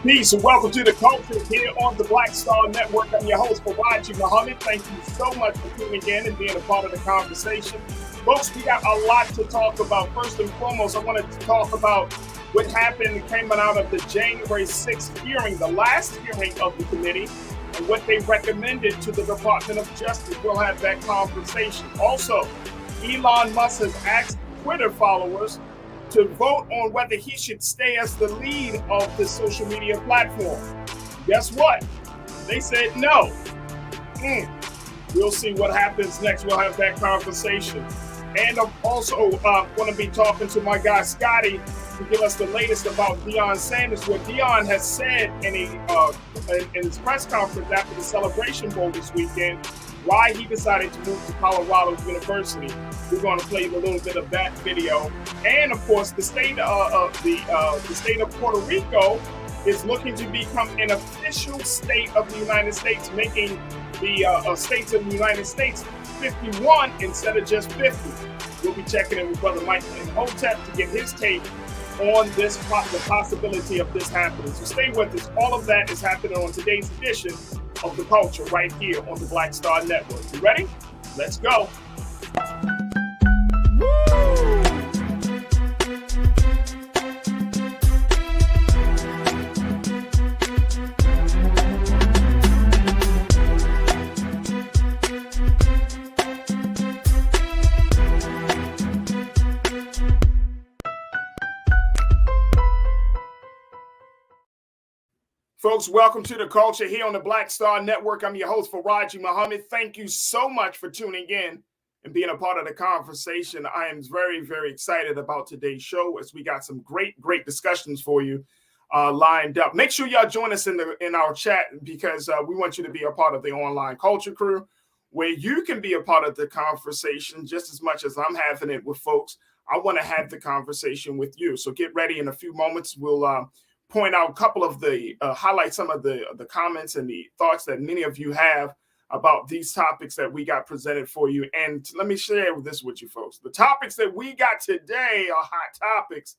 Peace and welcome to the culture here on the Black Star Network. I'm your host, Faraji Muhammad. Thank you so much for tuning in and being a part of the conversation. Folks, we got a lot to talk about. First and foremost, I wanted to talk about what happened coming out of the January 6th hearing, the last hearing of the committee, and what they recommended to the Department of Justice. We'll have that conversation. Also, Elon Musk has asked Twitter followers to vote on whether he should stay as the lead of the social media platform. Guess what? They said no. We'll see what happens next. We'll have that conversation. And I'm also going to be talking to my guy Scotty to give us the latest about Deion Sanders, what Deion has said in his press conference after the Celebration Bowl this weekend, why he decided to move to Colorado University. We're going to play a little bit of that video. And of course, the state of Puerto Rico is looking to become an official state of the United States, making the states of the United States 51 instead of just 50. We'll be checking in with Brother Mike and Hotep to get his take on this, the possibility of this happening. So stay with us. All of that is happening on today's edition of The Culture right here on the Black Star Network. You ready? Let's go. Folks, welcome to The Culture here on the Black Star Network. I'm your host, Faraji Muhammad. Thank you so much for tuning in and being a part of the conversation. I am very, very excited about today's show as we got some great discussions for you lined up. Make sure y'all join us in our chat because we want you to be a part of the online culture crew where you can be a part of the conversation just as much as I'm having it with folks. I want to have the conversation with you. So get ready. In a few moments, we'll point out a couple of the highlight some of the comments and the thoughts that many of you have about these topics that we got presented for you. And let me share this with you folks. The topics that we got today are hot topics.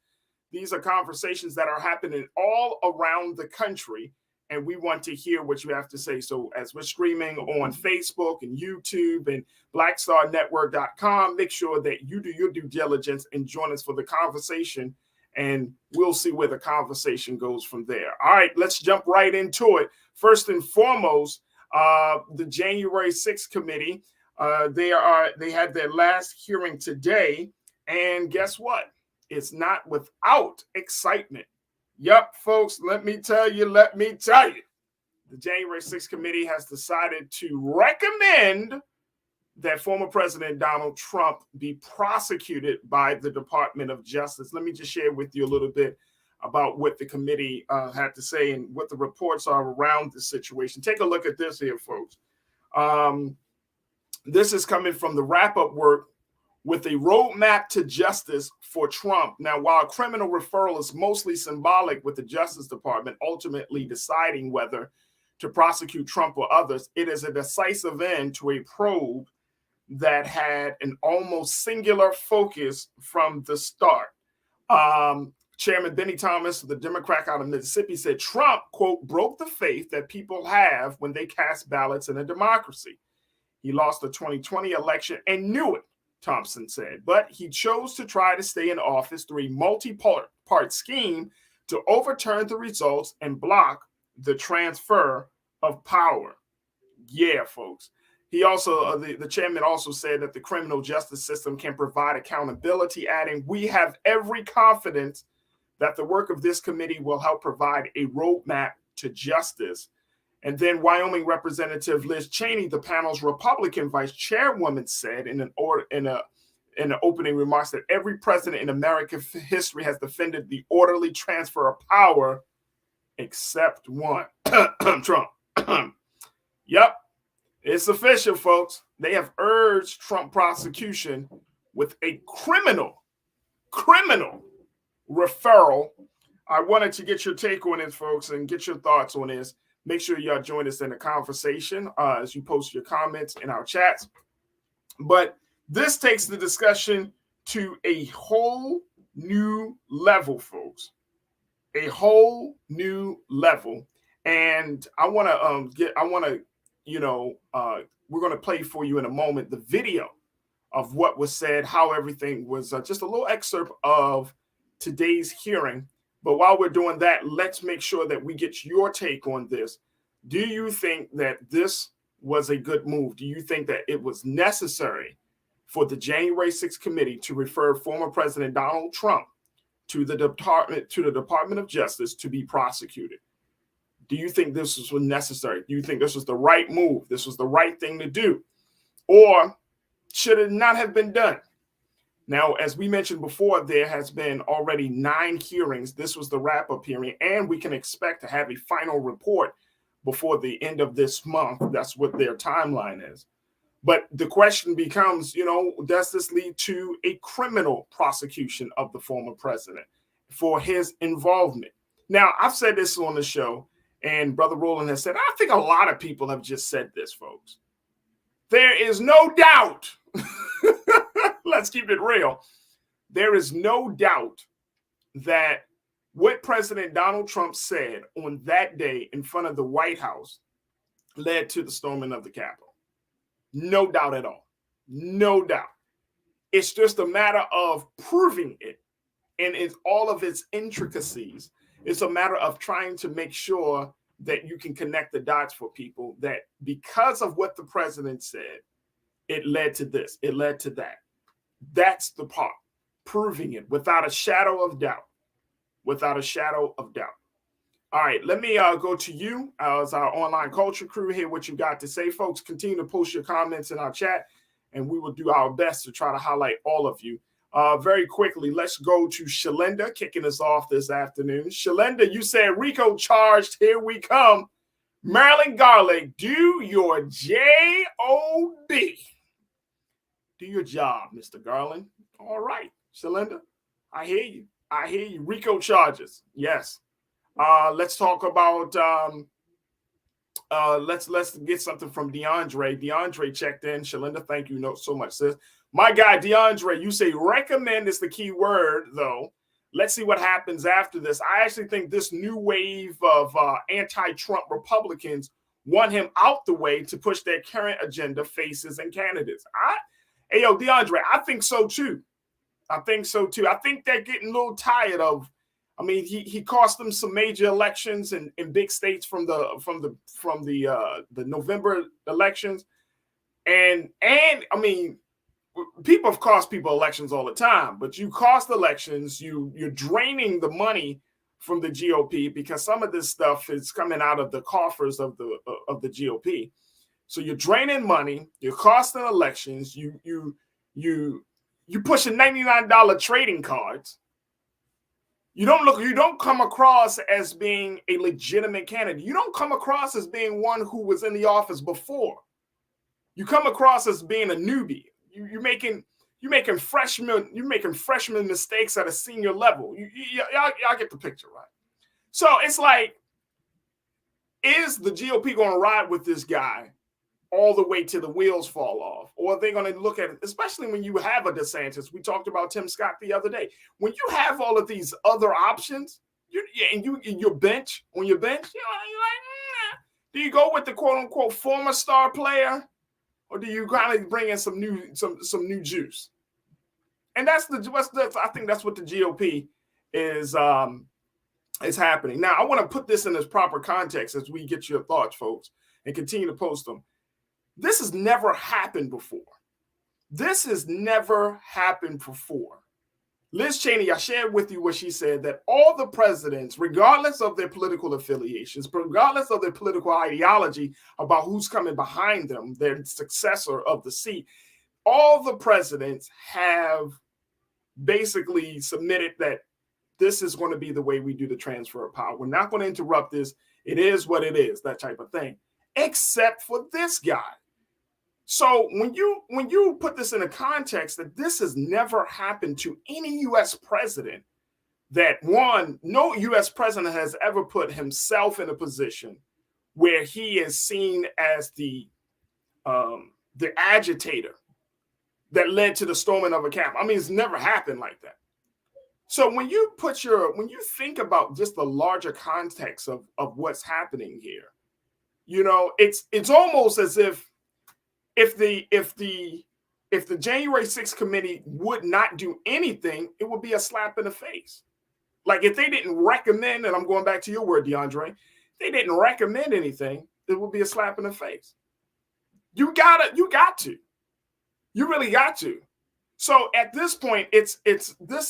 These are conversations that are happening all around the country, and we want to hear what you have to say. So as we're streaming on Facebook and YouTube and blackstarnetwork.com, make sure that you do your due diligence and join us for the conversation. And we'll see where the conversation goes from there. All right, let's jump right into it. First and foremost, the January 6th committee, they had their last hearing today. And guess what? It's not without excitement. Yep, folks, let me tell you. The January 6th committee has decided to recommend that former President Donald Trump be prosecuted by the Department of Justice. Let me just share with you a little bit about what the committee had to say and what the reports are around this situation. Take a look at this here, folks. This is coming from the wrap-up work with a roadmap to justice for Trump. Now, while criminal referral is mostly symbolic with the Justice Department ultimately deciding whether to prosecute Trump or others, it is a decisive end to a probe that had an almost singular focus from the start. Chairman Benny Thomas, the Democrat out of Mississippi, said Trump, quote, broke the faith that people have when they cast ballots in a democracy. He lost the 2020 election and knew it, Thompson said, but he chose to try to stay in office through a multi-part scheme to overturn the results and block the transfer of power. Yeah, folks. He also, the chairman also said that the criminal justice system can provide accountability, adding, we have every confidence that the work of this committee will help provide a roadmap to justice. And then Wyoming Representative Liz Cheney, the panel's Republican vice chairwoman, said in an opening remarks that every president in American history has defended the orderly transfer of power except one, Trump. Yep. It's official, folks. They have urged Trump prosecution with a criminal referral. I wanted to get your take on this, folks, and get your thoughts on this. Make sure y'all join us in the conversation as you post your comments in our chats. But this takes the discussion to a whole new level, folks. a whole new level. And I want to we're going to play for you in a moment the video of what was said, how everything was, just a little excerpt of today's hearing. But while we're doing that, let's make sure that we get your take on this. Do you think that this was a good move? Do you think that it was necessary for the January 6th committee to refer former President Donald Trump to the Department of Justice to be prosecuted? Do you think this was necessary? Do you think this was the right move? This was the right thing to do? Or should it not have been done? Now, as we mentioned before, there has been already 9 hearings. This was the wrap-up hearing, and we can expect to have a final report before the end of this month. That's what their timeline is. But the question becomes, does this lead to a criminal prosecution of the former president for his involvement? Now, I've said this on the show, and Brother Roland has said, I think a lot of people have just said this, folks. There is no doubt. Let's keep it real. There is no doubt that what President Donald Trump said on that day in front of the White House led to the storming of the Capitol. No doubt at all. No doubt. It's just a matter of proving it and in all of its intricacies. It's a matter of trying to make sure that you can connect the dots for people, that because of what the president said, it led to this, it led to that. That's the part, proving it without a shadow of doubt. Without a shadow of doubt. All right, let me go to you as our online culture crew. Hear what you got to say, folks. Continue to post your comments in our chat, and we will do our best to try to highlight all of you. Very quickly, let's go to Shalinda kicking us off this afternoon. Shalinda, you said Rico charged. Here we come. Marilyn Garlick, do your J-O-B. Do your job, Mr. Garland. All right, Shalinda, I hear you. I hear you. Rico charges. Yes. Let's talk about let's get something from DeAndre. DeAndre checked in. Shalinda, thank you so much, sis. My guy, DeAndre, you say recommend is the key word, though. Let's see what happens after this. I actually think this new wave of anti-Trump Republicans want him out the way to push their current agenda, faces, and candidates. Hey, yo, DeAndre, I think so, too. I think so, too. I think they're getting a little tired of, he cost them some major elections in big states from the November elections. And people have cost people elections all the time, but you cost elections, you're draining the money from the GOP because some of this stuff is coming out of the coffers of the GOP. So you're draining money, you're costing elections, you pushing $99 trading cards. You don't come across as being a legitimate candidate. You don't come across as being one who was in the office before. You come across as being a newbie. You're making freshman mistakes at a senior level. Y'all get the picture, right? So it's like, is the GOP going to ride with this guy all the way till the wheels fall off? Or are they going to look at it, especially when you have a DeSantis? We talked about Tim Scott the other day. When you have all of these other options, your bench, you're like, do you go with the quote unquote former star player, or do you kind of bring in some new juice? And I think that's what the GOP is happening. Now, I want to put this in its proper context as we get your thoughts, folks, and continue to post them. This has never happened before. This has never happened before. Liz Cheney, I shared with you what she said, that all the presidents, regardless of their political affiliations, regardless of their political ideology about who's coming behind them, their successor of the seat, all the presidents have basically submitted that this is going to be the way we do the transfer of power. We're not going to interrupt this. It is what it is, that type of thing, except for this guy. So when you put this in a context that this has never happened to any U.S. president, that no U.S. president has ever put himself in a position where he is seen as the agitator that led to the storming of a Capitol. It's never happened like that. So when you think about just the larger context of what's happening here, it's almost as if the January 6th committee would not do anything, it would be a slap in the face. Like if they didn't recommend, and I'm going back to your word, DeAndre, if they didn't recommend anything, it would be a slap in the face. You got to. You really got to. So at this point, this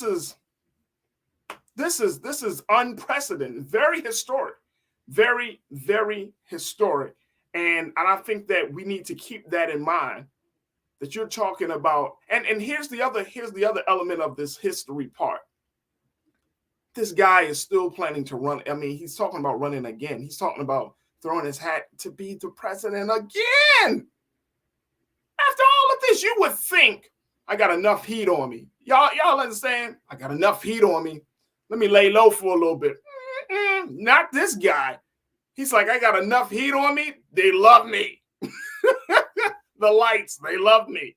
is unprecedented, very historic, very, very historic. And I think that we need to keep that in mind, that you're talking about. And here's the other element of this history part. This guy is still planning to run. I mean, he's talking about running again. He's talking about throwing his hat to be the president again. After all of this, you would think, I got enough heat on me. Y'all understand? I got enough heat on me. Let me lay low for a little bit. Not this guy. He's like, I got enough heat on me. They love me. The lights, they love me.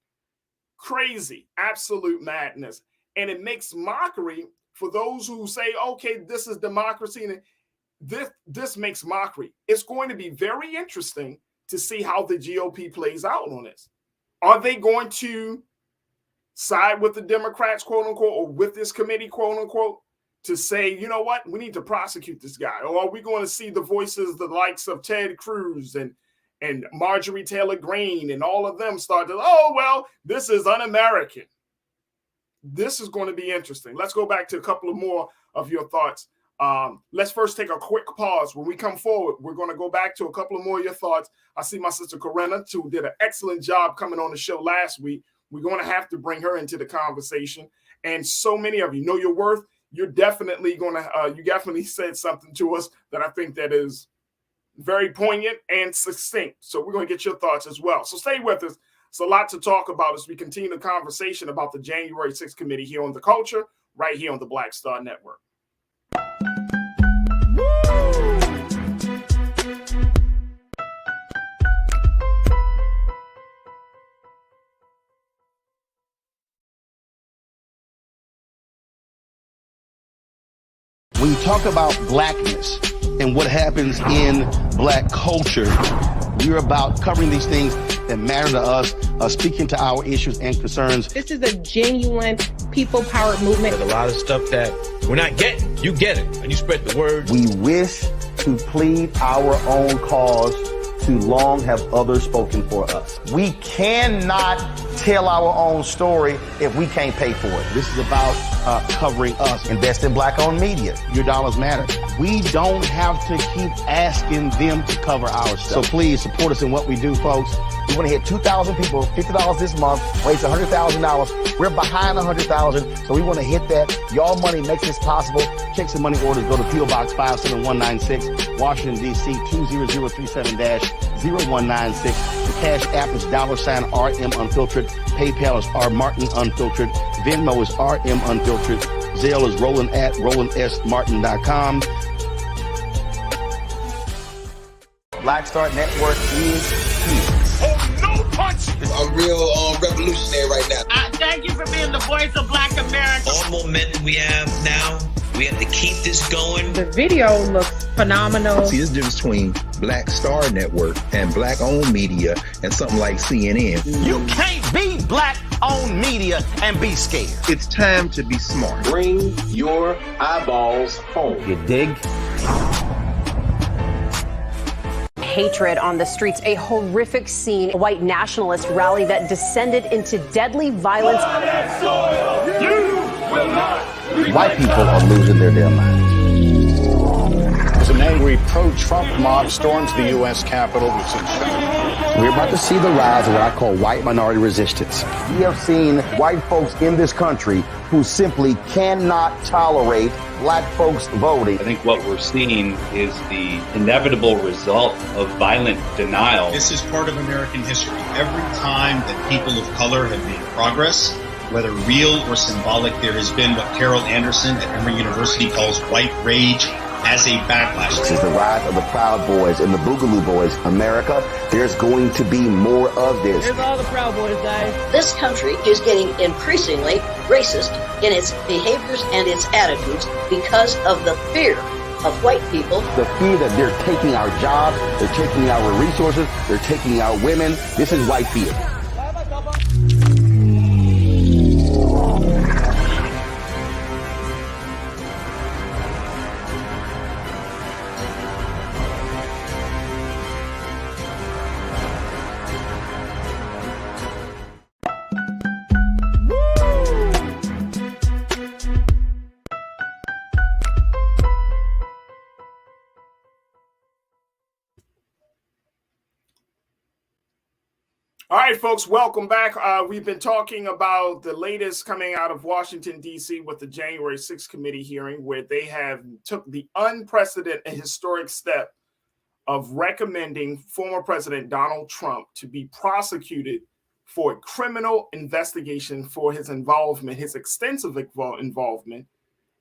Crazy, absolute madness. And it makes mockery for those who say, okay, this is democracy. And this makes mockery. It's going to be very interesting to see how the GOP plays out on this. Are they going to side with the Democrats, quote unquote, or with this committee, quote unquote, to say, you know what, we need to prosecute this guy? Or are we going to see the voices, the likes of Ted Cruz and Marjorie Taylor Greene and all of them start to, oh, well, this is un-American. This is going to be interesting. Let's go back to a couple of more of your thoughts. Let's first take a quick pause. When we come forward, we're going to go back to a couple of more of your thoughts. I see my sister Corinna, who did an excellent job coming on the show last week. We're going to have to bring her into the conversation. And so many of you know your worth. You're definitely going to, you definitely said something to us that I think that is very poignant and succinct. So we're going to get your thoughts as well. So stay with us. It's a lot to talk about as we continue the conversation about the January 6th committee here on The Culture, right here on the Black Star Network. When you talk about blackness and what happens in black culture, you're about covering these things that matter to us, speaking to our issues and concerns. This is a genuine people-powered movement. There's a lot of stuff that we're not getting. You get it, and you spread the word. We wish to plead our own cause. Too long have others spoken for us. We cannot tell our own story if we can't pay for it. This is about covering us. Invest in black-owned media. Your dollars matter. We don't have to keep asking them to cover our stuff. So please support us in what we do, folks. We want to hit 2,000 people, $50 this month, raise $100,000. We're behind 100,000, so we want to hit that. Y'all money makes this possible. Checks and money orders go to P.O. Box 57196, Washington, D.C. 20037-0196. The Cash App is $RM Unfiltered. PayPal is R Martin Unfiltered. Venmo is RM Unfiltered. Zelle is Roland at RolandSMartin.com. Black Star Network is here. Oh, no punch! I'm real revolutionary right now. Thank you for being the voice of Black America. All momentum we have now, we have to keep this going. The video looks phenomenal. See, there's a difference between Black Star Network and black-owned media and something like CNN. You can't be black-owned media and be scared. It's time to be smart. Bring your eyeballs home. You dig? Hatred on the streets, a horrific scene, a white nationalist rally that descended into deadly violence. White people are losing their damn minds. An angry pro-Trump mob storms the U.S. Capitol. We're about to see the rise of what I call white minority resistance. We have seen white folks in this country who simply cannot tolerate black folks voting. I think what we're seeing is the inevitable result of violent denial. This is part of American history. Every time that people of color have made progress, whether real or symbolic, there has been what Carol Anderson at Emory University calls white rage as a backlash. This is the rise of the Proud Boys and the Boogaloo Boys. America, there's going to be more of this. Here's all the Proud Boys, guys. This country is getting increasingly racist in its behaviors and its attitudes because of the fear of white people. The fear that they're taking our jobs, they're taking our resources, they're taking our women. This is white fear. All right, folks, welcome back. We've been talking about the latest coming out of Washington, D.C. with the January 6th committee hearing, where they have took the unprecedented and historic step of recommending former President Donald Trump to be prosecuted for a criminal investigation for his involvement, his extensive involvement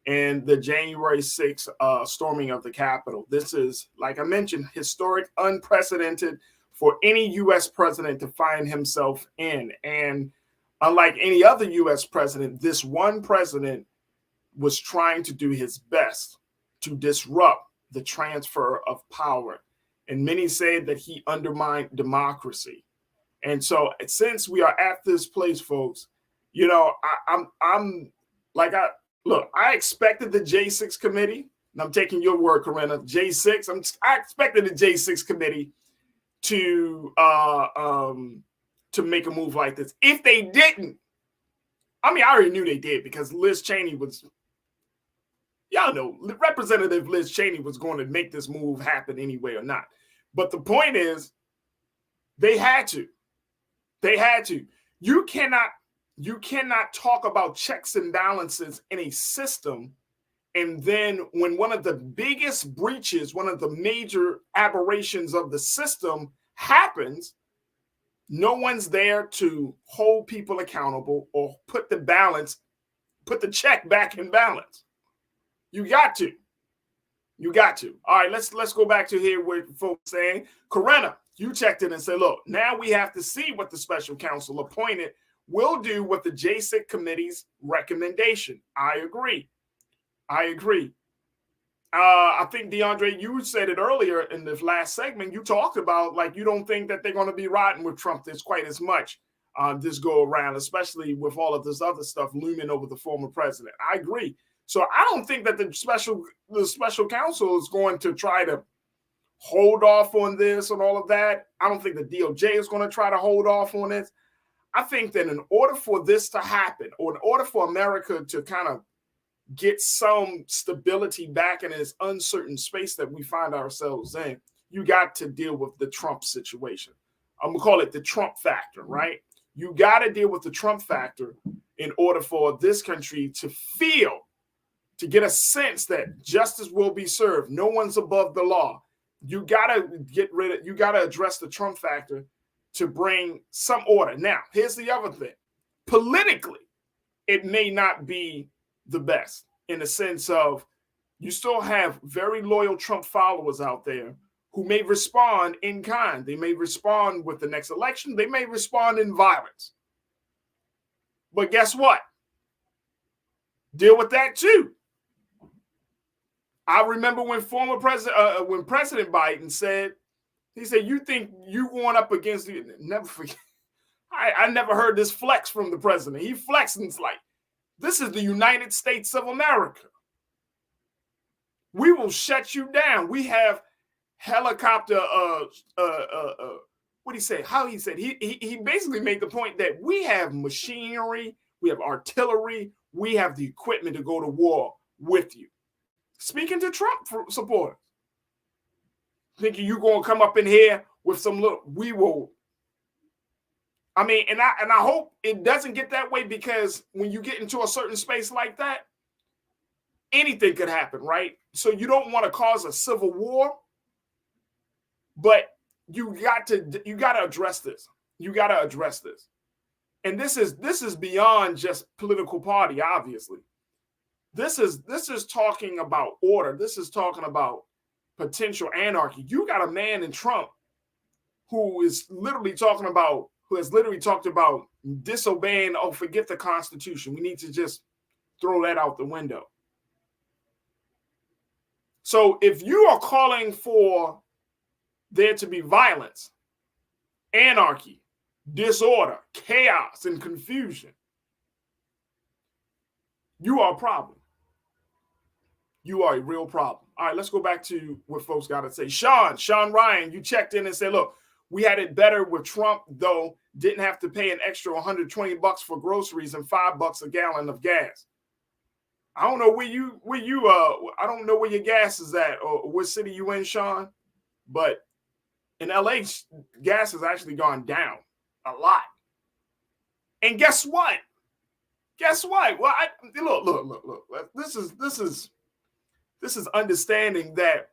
in the January 6th storming of the Capitol. This is, like I mentioned, historic, unprecedented for any U.S. president to find himself in. And unlike any other U.S. president, this one president was trying to do his best to disrupt the transfer of power. And many say that he undermined democracy. And so since we are at this place, folks, you know, I expected the J6 committee, and I'm taking your word, Corinna, J6, I expected the J6 committee to make a move like this. If they didn't, I mean, I already knew they did, because Liz Cheney was, y'all know, Representative Liz Cheney was going to make this move happen anyway or not. But the point is, they had to. They had to. You cannot talk about checks and balances in a system, and then when one of the biggest breaches, one of the major aberrations of the system happens, no one's there to hold people accountable or put the check back in balance. You got to. You got to. All right, let's go back to here where folks saying, Corinna, you checked in and said, look, now we have to see what the special counsel appointed will do with the J6 committee's recommendation. I agree. I think, DeAndre, you said it earlier in this last segment. You talked about, like, you don't think that they're going to be riding with Trump this quite as much this go around, especially with all of this other stuff looming over the former president. I agree. So I don't think that the special counsel is going to try to hold off on this and all of that. I don't think the DOJ is going to try to hold off on it. I think that in order for this to happen, or in order for America to kind of get some stability back in this uncertain space that we find ourselves in, you got to deal with the Trump situation. I'm going to call it the Trump factor, right? You got to deal with the Trump factor in order for this country to get a sense that justice will be served. No one's above the law. You got to address the Trump factor to bring some order. Now, here's the other thing. Politically, it may not be the best, in the sense of you still have very loyal Trump followers out there who may respond in kind. They may respond with the next election. They may respond in violence. But guess what? Deal with that too. I remember when President Biden said, he said, you think you going up against the, never forget. I never heard this flex from the president. He flexed and it's like, this is the United States of America. We will shut you down. We have helicopter, what he said, how he said, he basically made the point that we have machinery, we have artillery, we have the equipment to go to war with you. Speaking to Trump supporters. Thinking you're going to come up in here with some little, we will. I mean, and I hope it doesn't get that way, because when you get into a certain space like that, anything could happen, right? So you don't want to cause a civil war, but you got to address this. You got to address this. And this is beyond just political party, obviously. This is talking about order. This is talking about potential anarchy. You got a man in Trump who has literally talked about disobeying, forget the Constitution. We need to just throw that out the window. So if you are calling for there to be violence, anarchy, disorder, chaos, and confusion, you are a problem. You are a real problem. All right, let's go back to what folks got to say. Sean Ryan, you checked in and said, look, we had it better with Trump, though, didn't have to pay an extra $120 for groceries and $5 a gallon of gas. I don't know I don't know where your gas is at or what city you in, Sean, but in LA, gas has actually gone down a lot. And guess what? Well, look. This is understanding that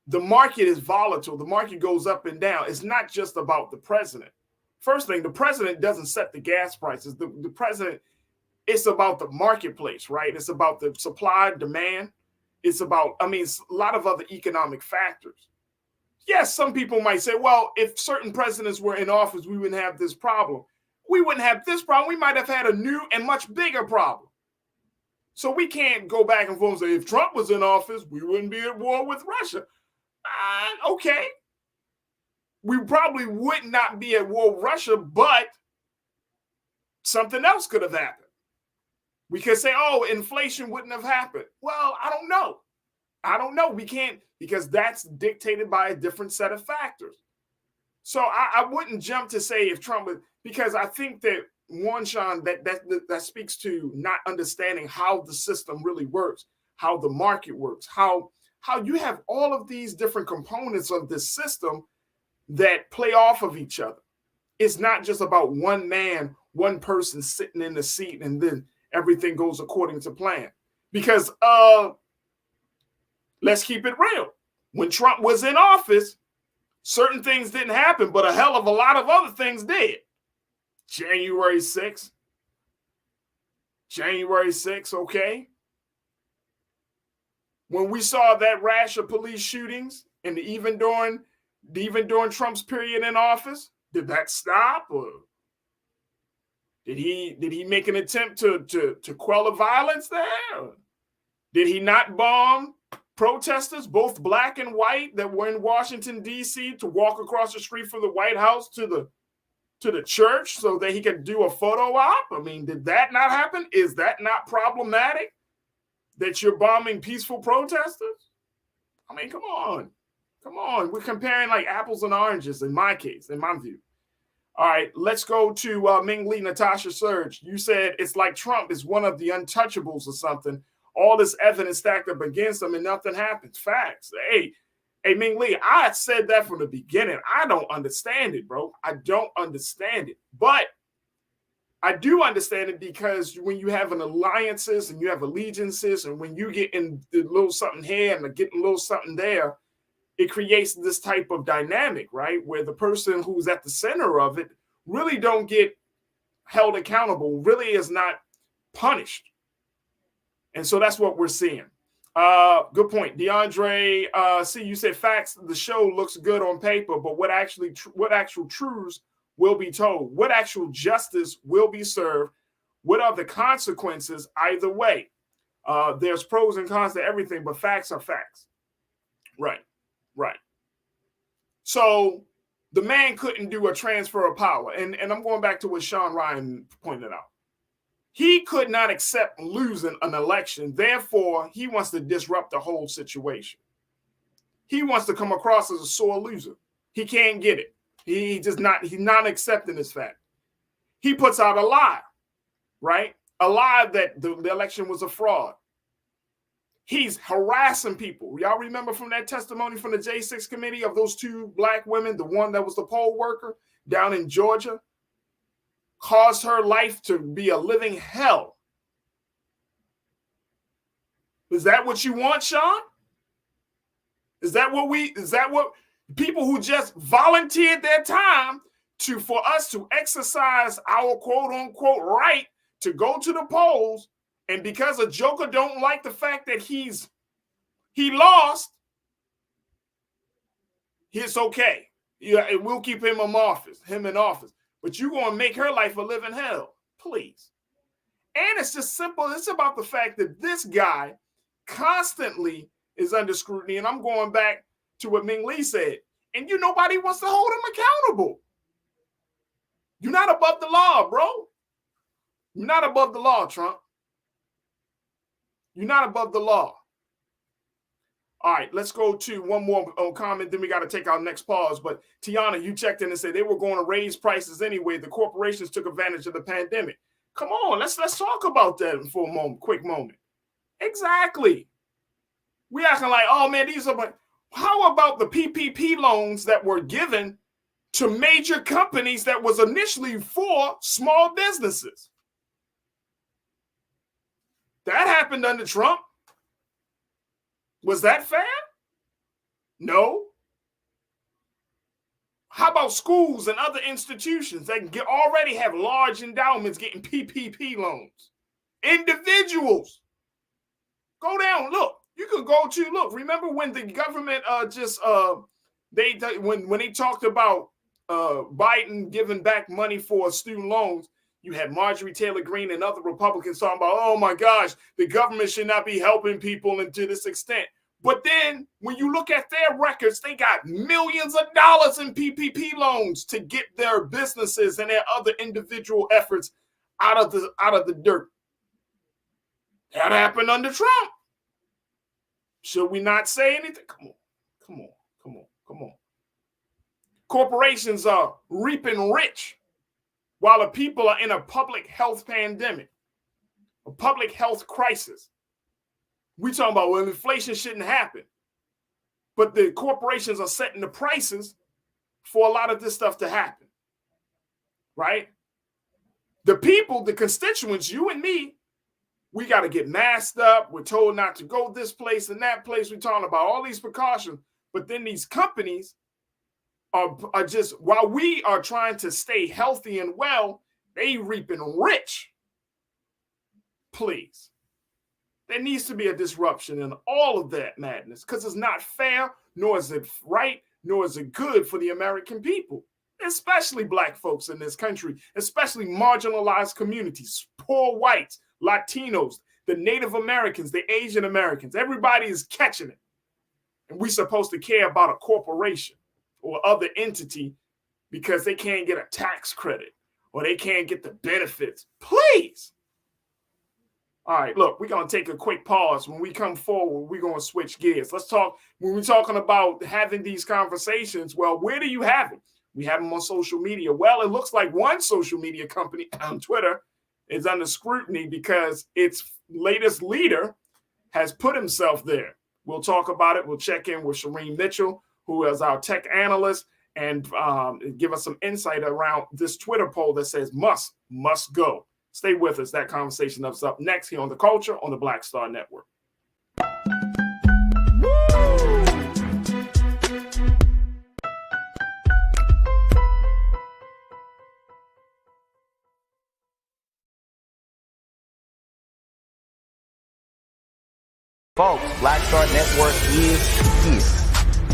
the market is volatile. The market goes up and down. It's not just about the president. First thing, the president doesn't set the gas prices. The president, it's about the marketplace, right? It's about the supply, demand. It's about, a lot of other economic factors. Yes, some people might say, well, if certain presidents were in office, we wouldn't have this problem. We wouldn't have this problem. We might have had a new and much bigger problem. So we can't go back and forth and say, if Trump was in office, we wouldn't be at war with Russia. Okay. We probably would not be at war with Russia, but something else could have happened. We could say, oh, inflation wouldn't have happened. Well, I don't know. We can't, because that's dictated by a different set of factors. So I wouldn't jump to say if Trump was, because I think that Sean, that speaks to not understanding how the system really works, how the market works, how you have all of these different components of this system that play off of each other. It's not just about one man, one person sitting in the seat and then everything goes according to plan. Because let's keep it real. When Trump was in office, certain things didn't happen, but a hell of a lot of other things did. January 6th, okay? When we saw that rash of police shootings, and even during Trump's period in office, did that stop, or did he make an attempt to quell the violence there? Did he not bomb protesters, both black and white, that were in Washington, D.C. to walk across the street from the White House to the church so that he could do a photo op? Did that not happen? Is that not problematic that you're bombing peaceful protesters? Come on. We're comparing like apples and oranges in my case, in my view. All right, let's go to Ming Lee, Natasha Surge. You said it's like Trump is one of the untouchables or something. All this evidence stacked up against him and nothing happens. Facts. Hey, Ming Lee, I said that from the beginning. I don't understand it, bro. I don't understand it. But I do understand it because when you have an alliances and you have allegiances, and when you get in a little something here and get a little something there, it creates this type of dynamic, right? Where the person who's at the center of it really don't get held accountable, really is not punished. And so that's what we're seeing. Good point. DeAndre, see, you said facts, the show looks good on paper, but what actual truths will be told? What actual justice will be served? What are the consequences either way? There's pros and cons to everything, but facts are facts. Right. So the man couldn't do a transfer of power. And I'm going back to what Sean Ryan pointed out. He could not accept losing an election. Therefore, he wants to disrupt the whole situation. He wants to come across as a sore loser. He can't get it. He's not accepting this fact. He puts out a lie, right? A lie that the election was a fraud. He's harassing people. Y'all remember from that testimony from the J6 committee of those two black women, the one that was the poll worker down in Georgia, caused her life to be a living hell. Is that what you want, Sean? Is that what people who just volunteered their time for us to exercise our quote unquote right to go to the polls And because a joker don't like the fact that he lost, it's okay. Yeah, it will keep him in office. But you're going to make her life a living hell. Please. And it's just simple. It's about the fact that this guy constantly is under scrutiny. And I'm going back to what Ming Lee said. And nobody wants to hold him accountable. You're not above the law, bro. You're not above the law, Trump. You're not above the law. All right, let's go to one more comment. Then we got to take our next pause. But Tiana, you checked in and said they were going to raise prices anyway. The corporations took advantage of the pandemic. Come on, let's talk about that for a moment, quick moment. Exactly. We acting like, oh man, these are. How about the PPP loans that were given to major companies that was initially for small businesses? That happened under Trump. Was that fair? No. How about schools and other institutions that already have large endowments getting PPP loans? Individuals. Go down, look. You could go to, look, remember when the government when they talked about Biden giving back money for student loans, you had Marjorie Taylor Greene and other Republicans talking about, oh my gosh, the government should not be helping people and to this extent. But then when you look at their records, they got millions of dollars in PPP loans to get their businesses and their other individual efforts out of the dirt. That happened under Trump. Should we not say anything? Come on. Corporations are reaping rich while the people are in a public health pandemic, a public health crisis. We talking about, well, inflation shouldn't happen. But the corporations are setting the prices for a lot of this stuff to happen. Right? The people, the constituents, you and me, we got to get masked up. We're told not to go this place and that place. We're talking about all these precautions. But then these companies are just, while we are trying to stay healthy and well, they reaping rich. Please. There needs to be a disruption in all of that madness because it's not fair, nor is it right, nor is it good for the American people, especially Black folks in this country, especially marginalized communities, poor whites, Latinos, the Native Americans, the Asian Americans. Everybody is catching it. And we're supposed to care about a corporation or other entity because they can't get a tax credit or they can't get the benefits. Please. All right, look, we're going to take a quick pause. When we come forward, we're going to switch gears. Let's talk. When we're talking about having these conversations, well, where do you have them? We have them on social media. Well, it looks like one social media company on Twitter is under scrutiny because its latest leader has put himself there. We'll talk about it. We'll check in with Shireen Mitchell, who is our tech analyst, and give us some insight around this Twitter poll that says Musk must go. Stay with us. That conversation is up next here on The Culture on the Black Star Network. Folks, Black Star Network is here.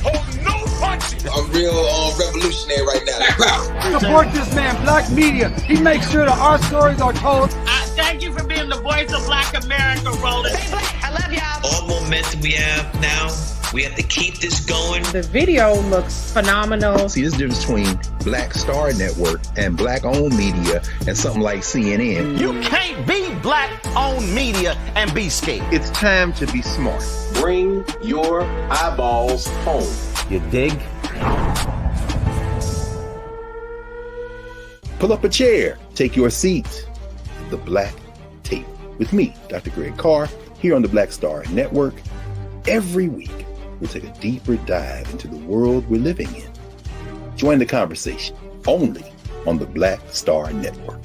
Oh, no punching! I'm real revolutionary right now. Support this man, Black Media. He makes sure that our stories are told. Thank you for being the voice of Black America, Roland. Stay black. I love y'all. All momentum we have now, we have to keep this going. The video looks phenomenal. See, there's a difference between Black Star Network and Black-owned media and something like CNN. You can't be Black-owned media and be scared. It's time to be smart. Bring your eyeballs home. You dig? Pull up a chair. Take your seat. The Black Tape with me, Dr. Greg Carr, here on the Black Star Network. Every week, we'll take a deeper dive into the world we're living in. Join the conversation only on the Black Star Network.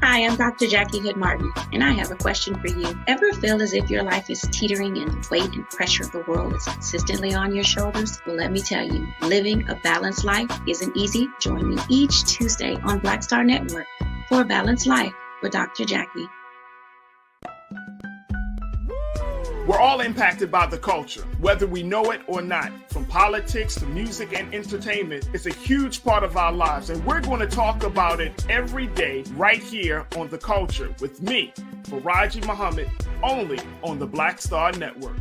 Hi, I'm Dr. Jackie Hood Martin, and I have a question for you. Ever feel as if your life is teetering and the weight and pressure of the world is consistently on your shoulders? Well, let me tell you, living a balanced life isn't easy. Join me each Tuesday on Black Star Network for A Balanced Life with Dr. Jackie. We're all impacted by the culture, whether we know it or not. From politics to music and entertainment, it's a huge part of our lives, and we're going to talk about it every day right here on The Culture with me, Faraji Muhammad, only on the Black Star Network.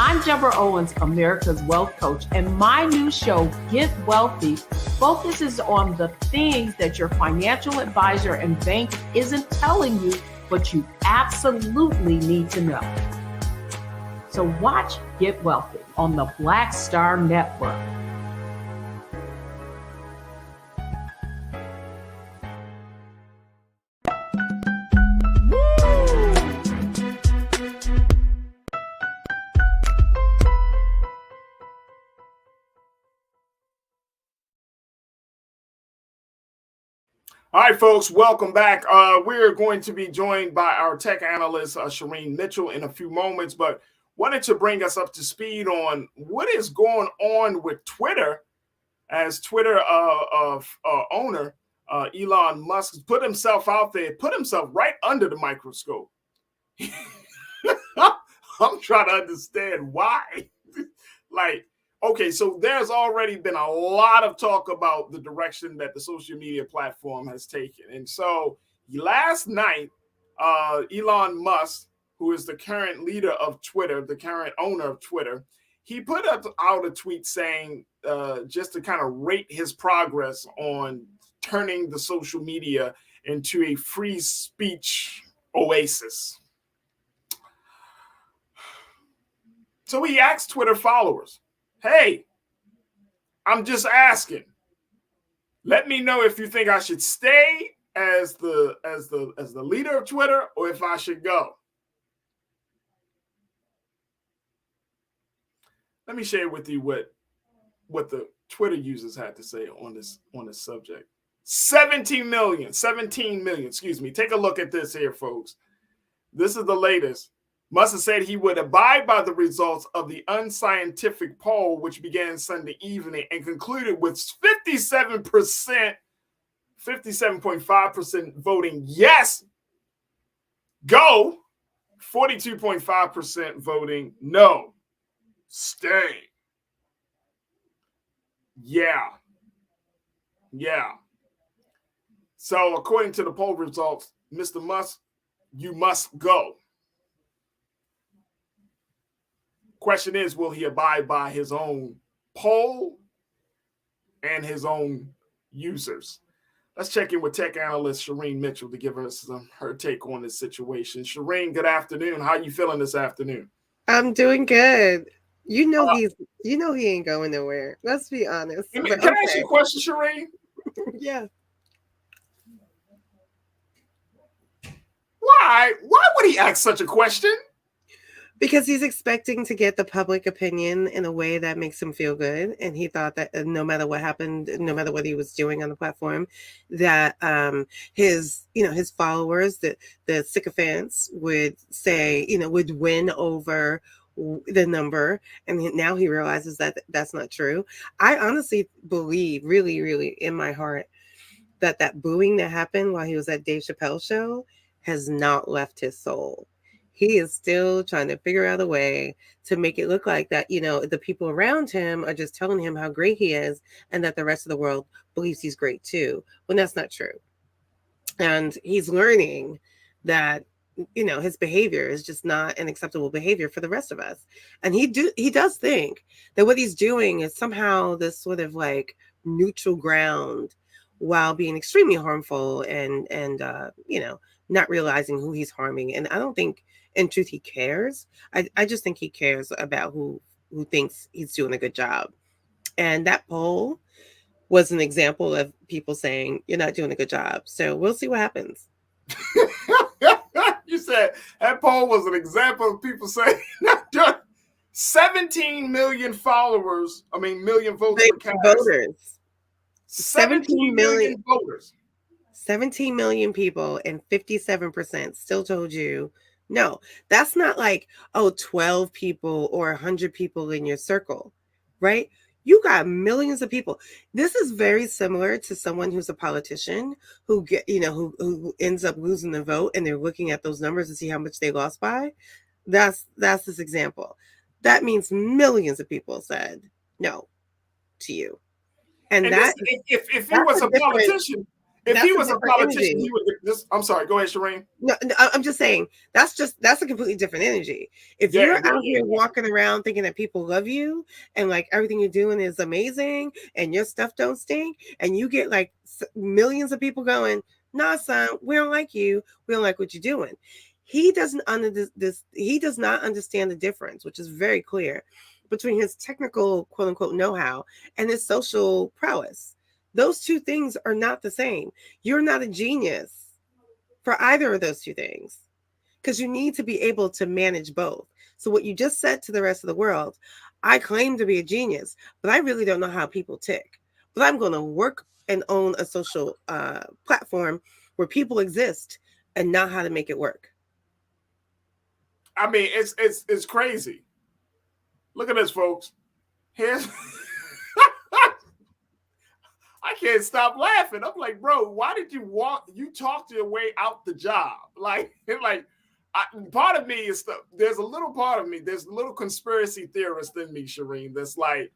I'm Deborah Owens, America's Wealth Coach, and my new show, Get Wealthy, focuses on the things that your financial advisor and bank isn't telling you, but you absolutely need to know. So watch Get Wealthy on the Black Star Network. All right, folks, welcome back. We're going to be joined by our tech analyst, Shireen Mitchell, in a few moments, but wanted to bring us up to speed on what is going on with Twitter, as Twitter owner Elon Musk put himself out there, put himself right under the microscope. I'm trying to understand why. Okay, so there's already been a lot of talk about the direction that the social media platform has taken. And so last night, Elon Musk, who is the current leader of Twitter, the current owner of Twitter, he put out a tweet saying, just to kind of rate his progress on turning the social media into a free speech oasis. So he asked Twitter followers, hey, I'm just asking. Let me know if you think I should stay as the leader of Twitter or if I should go. Let me share with you what the Twitter users had to say on this subject. 17 million. Excuse me. Take a look at this here, folks. This is the latest. Musk said he would abide by the results of the unscientific poll, which began Sunday evening and concluded with 57.5% voting yes, go, 42.5% voting no, stay. Yeah. So according to the poll results, Mr. Musk, you must go. Question is, will he abide by his own poll and his own users? Let's check in with tech analyst Shireen Mitchell to give us her take on this situation. Shireen, good afternoon. How are you feeling this afternoon? I'm doing good. He ain't going nowhere. Let's be honest. Can I ask you a question, Shireen? Yeah. Why would he ask such a question? Because he's expecting to get the public opinion in a way that makes him feel good. And he thought that no matter what happened, no matter what he was doing on the platform, that his followers, the sycophants would say, would win over the number. And now he realizes that that's not true. I honestly believe, really, really in my heart, that booing that happened while he was at Dave Chappelle's show has not left his soul. He is still trying to figure out a way to make it look like that, the people around him are just telling him how great he is and that the rest of the world believes he's great too, when that's not true. And he's learning that, his behavior is just not an acceptable behavior for the rest of us. And he does think that what he's doing is somehow this sort of like neutral ground while being extremely harmful and not realizing who he's harming. And I don't think, in truth, he cares. I just think he cares about who thinks he's doing a good job. And that poll was an example of people saying, you're not doing a good job. So we'll see what happens. You said that poll was an example of people saying, 17 million followers, million votes were cast. Voters. 17 million voters. 17 million people and 57% still told you no. That's not like, 12 people or 100 people in your circle, right? You got millions of people. This is very similar to someone who's a politician who who ends up losing the vote, and they're looking at those numbers to see how much they lost by. That's this example. That means millions of people said no to you. And that if he was a politician, he would just. I'm sorry. Go ahead, Shireen. No, I'm just saying that's a completely different energy. If you're out here walking around thinking that people love you and like everything you're doing is amazing and your stuff don't stink, and you get like millions of people going, "Nah, son, we don't like you. We don't like what you're doing." He doesn't he does not understand the difference, which is very clear, between his technical quote unquote know-how and his social prowess. Those two things are not the same. You're not a genius for either of those two things because you need to be able to manage both. So what you just said to the rest of the world, I claim to be a genius, but I really don't know how people tick. But I'm going to work and own a social platform where people exist and know how to make it work. I mean, it's crazy. Look at this, folks. Here's I can't stop laughing. I'm like, bro, why did you talked your way out the job? Part of me is there's a little part of me, there's a little conspiracy theorist in me, Shireen, that's like,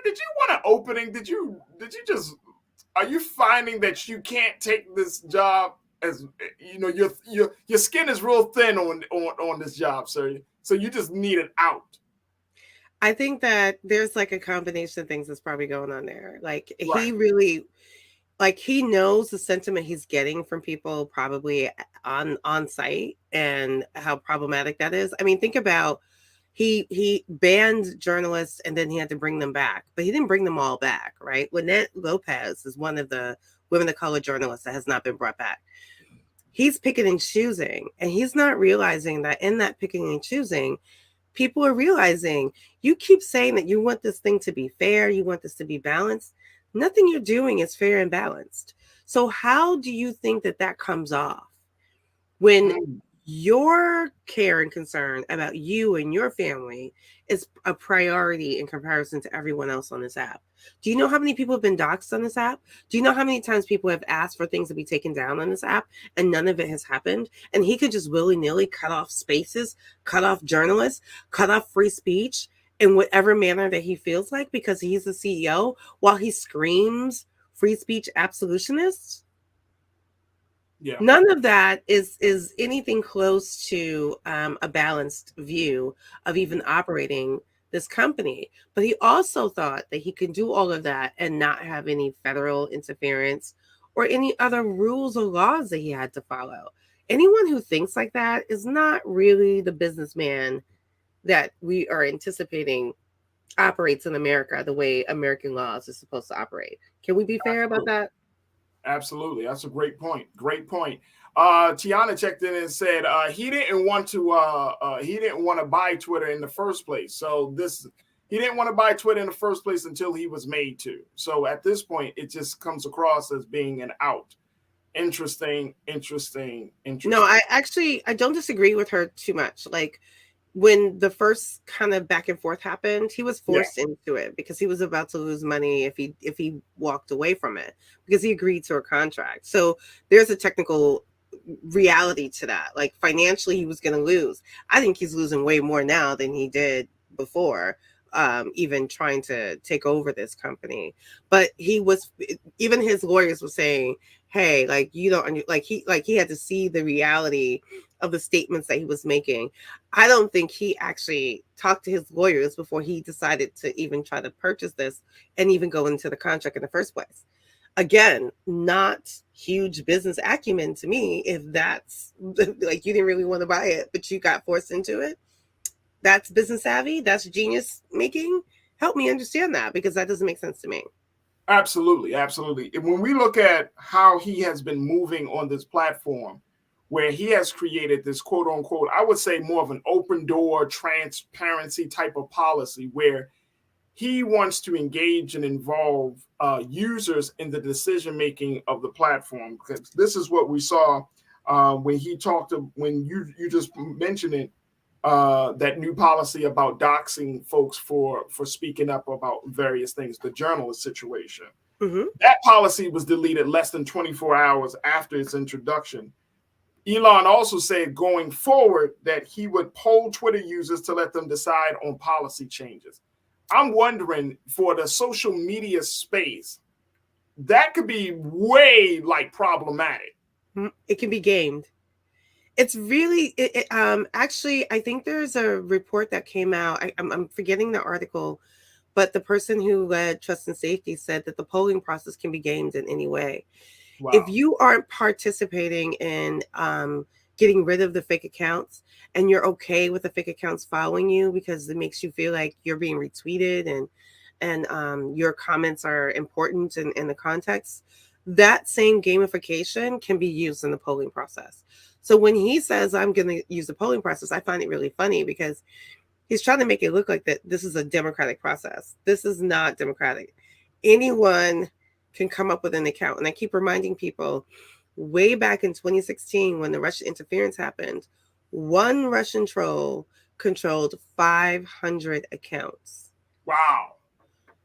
did you want an opening? Did you just, are you finding that you can't take this job as, your skin is real thin on this job, sir. So you just need it out. I think that there's like a combination of things that's probably going on there. Like right. He really, like he knows the sentiment he's getting from people probably on site and how problematic that is. I mean, think about he banned journalists and then he had to bring them back, but he didn't bring them all back, right? Lynette Lopez is one of the women of color journalists that has not been brought back. He's picking and choosing, and he's not realizing that in that picking and choosing, people are realizing you keep saying that you want this thing to be fair, you want this to be balanced. Nothing you're doing is fair and balanced. So how do you think that comes off when your care and concern about you and your family is a priority in comparison to everyone else on this app? Do you know how many people have been doxxed on this app? Do you know how many times people have asked for things to be taken down on this app and none of it has happened? And he could just willy-nilly cut off spaces, cut off journalists, cut off free speech in whatever manner that he feels like because he's the CEO while he screams free speech absolutionists? Yeah. None of that is anything close to a balanced view of even operating this company. But he also thought that he could do all of that and not have any federal interference or any other rules or laws that he had to follow. Anyone who thinks like that is not really the businessman that we are anticipating operates in America the way American laws are supposed to operate. Can we be fair about that? Absolutely. That's a great point. Great point. Tiana checked in and said he didn't want to buy Twitter in the first place. So he didn't want to buy Twitter in the first place until he was made to. So at this point, it just comes across as being an out. Interesting. No, I don't disagree with her too much. Like when the first kind of back and forth happened, he was forced into it because he was about to lose money if he walked away from it because he agreed to a contract. So there's a technical reality to that. Like financially, he was going to lose. I think he's losing way more now than he did before, even trying to take over this company. But even his lawyers were saying, hey, like you don't he had to see the reality of the statements that he was making. I don't think he actually talked to his lawyers before he decided to even try to purchase this and even go into the contract in the first place. Again, not huge business acumen to me if that's like you didn't really want to buy it, but you got forced into it. That's business savvy. That's genius making. Help me understand that because that doesn't make sense to me. Absolutely. When we look at how he has been moving on this platform, where he has created this quote unquote, I would say more of an open door transparency type of policy where he wants to engage and involve users in the decision making of the platform. Because this is what we saw when he talked to, when you just mentioned it, that new policy about doxing folks for speaking up about various things, the journalist situation. Mm-hmm. That policy was deleted less than 24 hours after its introduction. Elon also said going forward that he would poll Twitter users to let them decide on policy changes. I'm wondering, for the social media space, that could be way problematic. It can be gamed. It's really, actually, I think there's a report that came out. I'm forgetting the article, but the person who led Trust and Safety said that the polling process can be gamed in any way. Wow. If you aren't participating in getting rid of the fake accounts, and you're okay with the fake accounts following you because it makes you feel like you're being retweeted and your comments are important in the context, that same gamification can be used in the polling process. So when he says, I'm going to use the polling process, I find it really funny because he's trying to make it look like that this is a democratic process. This is not democratic. Anyone can come up with an account. And I keep reminding people, way back in 2016, when the Russian interference happened, one Russian troll controlled 500 accounts. Wow.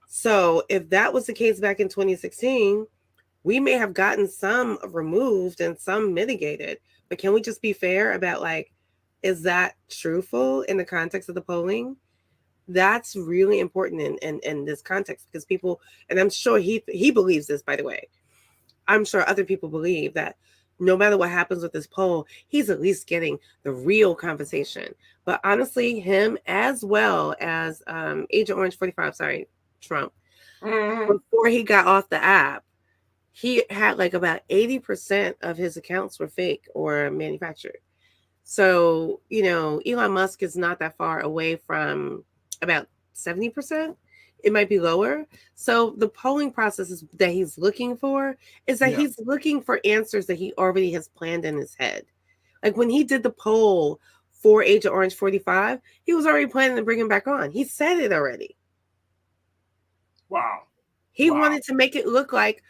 So if that was the case back in 2016, we may have gotten some removed and some mitigated. But can we just be fair about, is that truthful in the context of the polling? That's really important in this context, because people, and I'm sure he believes this, by the way. I'm sure other people believe that no matter what happens with this poll, he's at least getting the real conversation. But honestly, him as well as Agent Orange 45, Trump, before he got off the app, he had about 80% of his accounts were fake or manufactured. So, Elon Musk is not that far away from about 70%. It might be lower. So the polling process that he's looking for is that he's looking for answers that he already has planned in his head. Like when he did the poll for Agent Orange 45, he was already planning to bring him back on. He said it already. Wow. He wanted to make it look like,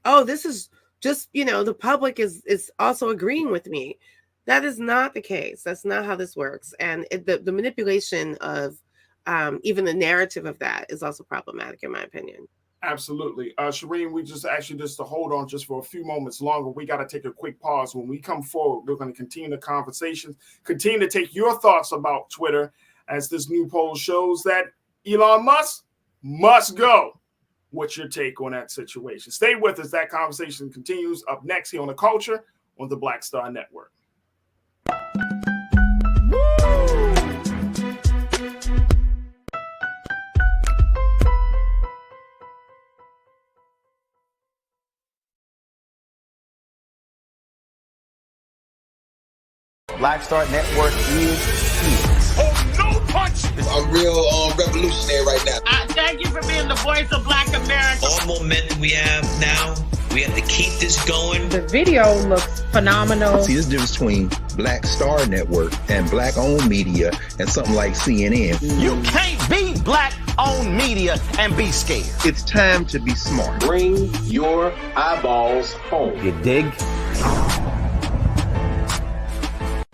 oh, this is just, the public is also agreeing with me. That is not the case. That's not how this works. And the manipulation of even the narrative of that is also problematic, in my opinion. Absolutely. Shireen, we just to hold on just for a few moments longer. We got to take a quick pause. When we come forward, we're going to continue the conversation, continue to take your thoughts about Twitter, as this new poll shows that Elon Musk must go. What's your take on that situation? Stay with us. That conversation continues up next here on The Culture on the Black Star Network. Black Star Network is here. Oh, no punch! I'm real revolutionary right now. Thank you for being the voice of Black America. All momentum we have now, we have to keep this going. The video looks phenomenal. See, this difference between Black Star Network and black-owned media and something like CNN. You can't be black-owned media and be scared. It's time to be smart. Bring your eyeballs home. You dig?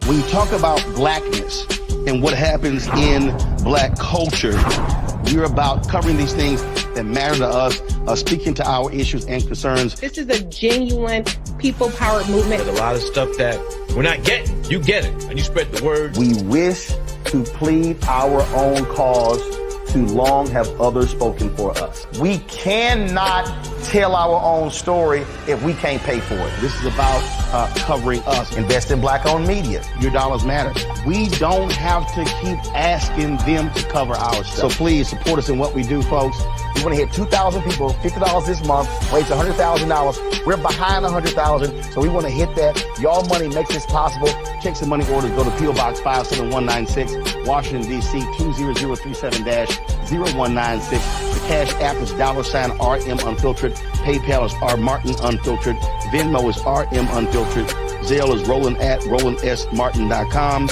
When you talk about blackness and what happens in black culture, we're about covering these things that matter to us, speaking to our issues and concerns. This is a genuine people-powered movement. There's a lot of stuff that we're not getting. You get it, and you spread the word. We wish to plead our own cause. Too long have others spoken for us. We cannot tell our own story if we can't pay for it. This is about covering us. Invest in black-owned media. Your dollars matter. We don't have to keep asking them to cover our stuff. So please support us in what we do, folks. We want to hit 2,000 people, $50 this month, raise $100,000. We're behind 100,000, so we want to hit that. Y'all money makes this possible. Check some money orders. Go to P.O. Box 57196, Washington, D.C. 20037-0196. The Cash App is $RM Unfiltered. PayPal is R Martin Unfiltered. Venmo is RM Unfiltered. Zelle is roland@rolandsmartin.com.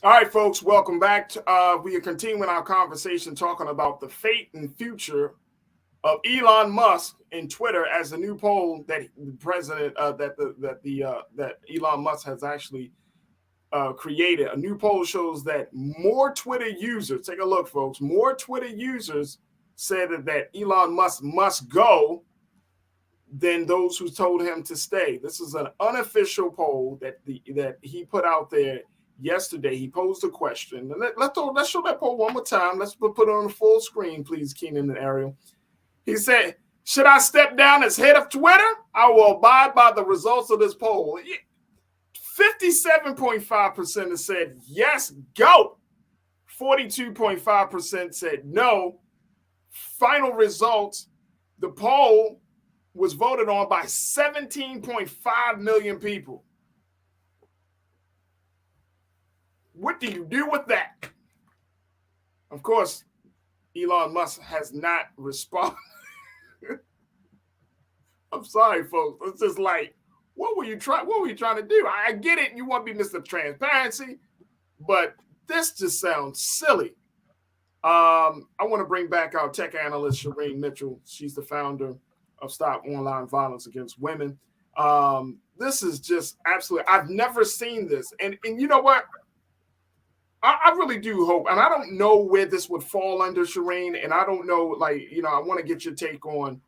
All right, folks, welcome back. We are continuing our conversation talking about the fate and future of Elon Musk and Twitter, as the new poll that the president that Elon Musk has actually created. A new poll shows that more Twitter users, take a look, folks, more Twitter users said that Elon Musk must go than those who told him to stay. This is an unofficial poll that he put out there yesterday. He posed a question. And let's show that poll one more time. Let's put it on the full screen, please, Keenan and Ariel. He said, should I step down as head of Twitter? I will abide by the results of this poll. 57.5% have said, yes, go. 42.5% said no. Final results, the poll was voted on by 17.5 million people. What do you do with that? Of course, Elon Musk has not responded. I'm sorry, folks. It's just like, what were you trying to do? I get it. You want to be Mr. Transparency, but this just sounds silly. I want to bring back our tech analyst, Shireen Mitchell. She's the founder of Stop Online Violence Against Women. This is just absolutely, I've never seen this. And you know what? I really do hope, and I don't know where this would fall under, Shireen, and I don't know, I want to get your take on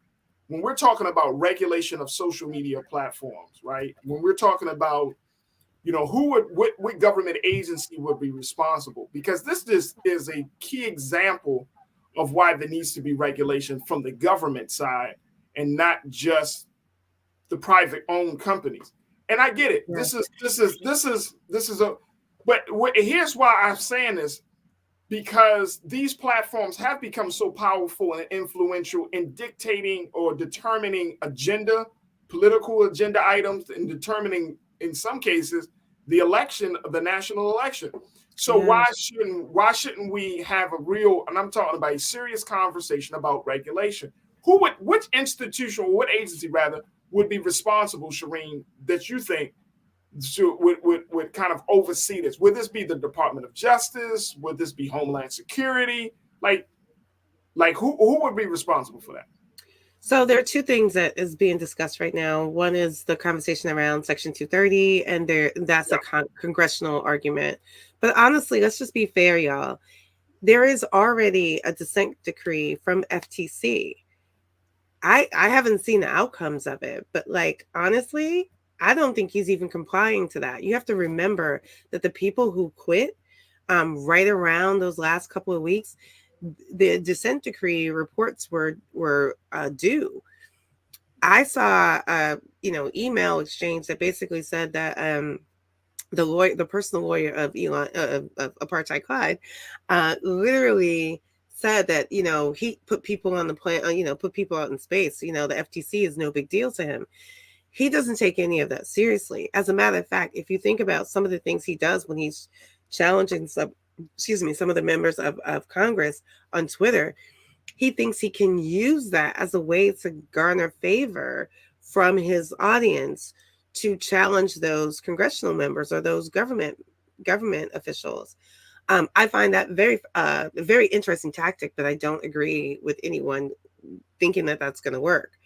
when we're talking about regulation of social media platforms, right? When we're talking about, what government agency would be responsible? Because this is a key example of why there needs to be regulation from the government side and not just the private owned companies. And I get it. Yeah. But here's why I'm saying this, because these platforms have become so powerful and influential in dictating or determining political agenda items, and determining, in some cases, the national election. So why shouldn't we have a real, and I'm talking about a serious conversation about regulation? Which institution, or what agency rather, would be responsible, Shireen, that you think would kind of oversee this? Would this be the Department of Justice? Would this be Homeland Security? Like who would be responsible for that? So there are two things that is being discussed right now. One is the conversation around Section 230, and that's a congressional argument. But honestly, let's just be fair, y'all. There is already a dissent decree from FTC. I haven't seen the outcomes of it, but honestly, I don't think he's even complying to that. You have to remember that the people who quit right around those last couple of weeks, the dissent decree reports were due. I saw email exchange that basically said that the personal lawyer of Elon of Apartheid Clyde literally said that he put people on the plane, put people out in space. The FTC is no big deal to him. He doesn't take any of that seriously. As a matter of fact, if you think about some of the things he does when he's challenging some of the members of Congress on Twitter, he thinks he can use that as a way to garner favor from his audience to challenge those congressional members or those government officials. I find that very interesting tactic, but I don't agree with anyone thinking that that's going to work.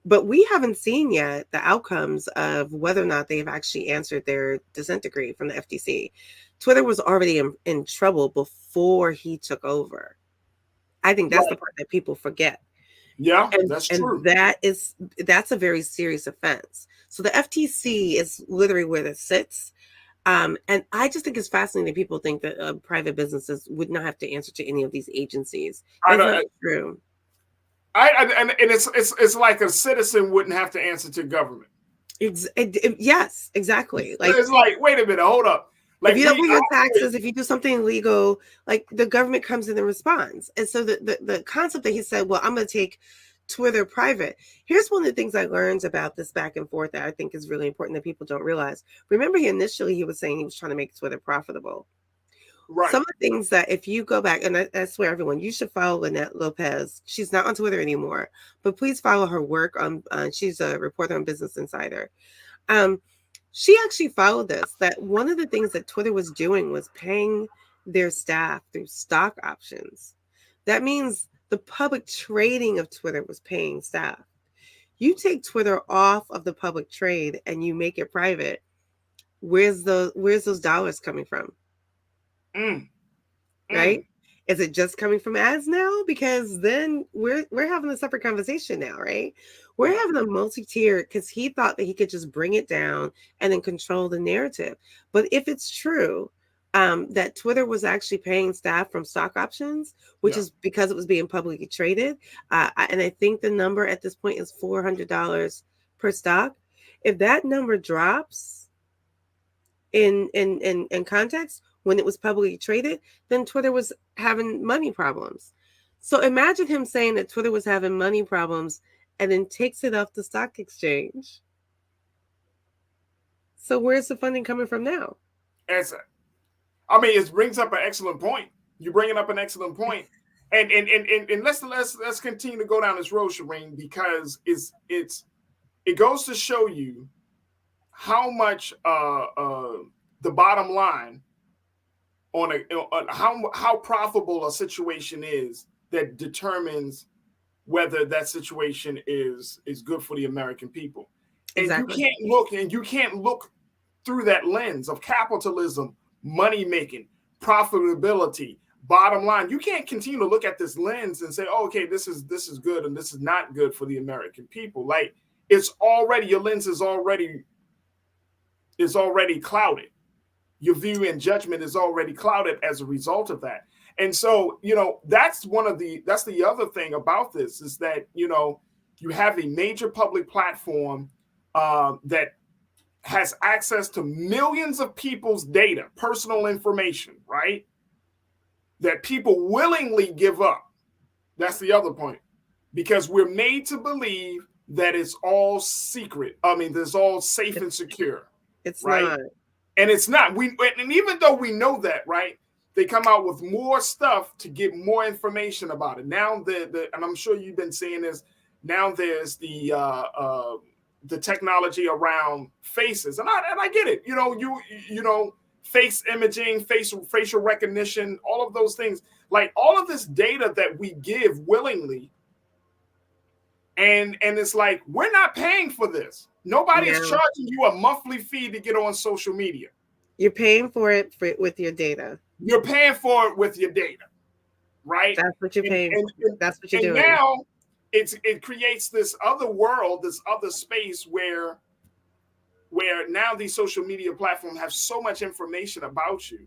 But we haven't seen yet the outcomes of whether or not they've actually answered their dissent decree from the FTC. Twitter was already in trouble before he took over. I think that's the part that people forget. Yeah, that's true. That's a very serious offense. So the FTC is literally where it sits. And I just think it's fascinating that people think that private businesses would not have to answer to any of these agencies. That's not true. And it's like a citizen wouldn't have to answer to government. Yes, exactly. It's like, wait a minute, hold up. If you don't pay your taxes, if you do something illegal, the government comes in and responds. And so the concept that he said, well, I'm going to take Twitter private. Here's one of the things I learned about this back and forth that I think is really important that people don't realize. Remember, he was saying he was trying to make Twitter profitable. Right. Some of the things that if you go back, and I swear, everyone, you should follow Lynette Lopez. She's not on Twitter anymore, but please follow her work. She's a reporter on Business Insider. She actually followed this, that one of the things that Twitter was doing was paying their staff through stock options. That means the public trading of Twitter was paying staff. You take Twitter off of the public trade and you make it private. Where's those dollars coming from? Right? Is it just coming from ads now? Because then we're having a separate conversation now, right? We're having a multi-tier, because he thought that he could just bring it down and then control the narrative. But if it's true that Twitter was actually paying staff from stock options, which is because it was being publicly traded, and I think the number at this point is $400 per stock. If that number drops in context, when it was publicly traded, then Twitter was having money problems. So imagine him saying that Twitter was having money problems and then takes it off the stock exchange. So where's the funding coming from now? It brings up an excellent point. You're bringing up an excellent point. And let's continue to go down this road, Shireen, because it goes to show you how much the bottom line on how profitable a situation is that determines whether that situation is good for the American people. And you can't look through that lens of capitalism, money making, profitability, bottom line. You can't continue to look at this lens and say, oh, okay, this is good and this is not good for the American people. Like, your lens is already clouded. Your view and judgment is already clouded as a result of that. And so, that's the other thing about this is that, you have a major public platform that has access to millions of people's data, personal information, right? That people willingly give up. That's the other point, because we're made to believe that it's all secret. It's all safe and secure. It's right? not. And it's not. And even though we know that, right? They come out with more stuff to get more information about it. Now, and I'm sure you've been seeing this. Now there's the technology around faces, and I get it. Face imaging, facial recognition, all of those things. Like all of this data that we give willingly, and it's like we're not paying for this. Nobody is charging you a monthly fee to get on social media. You're paying for it with your data. You're paying for it with your data, right? That's what you're paying for. That's what you're doing. And now it creates this other world, this other space where now these social media platforms have so much information about you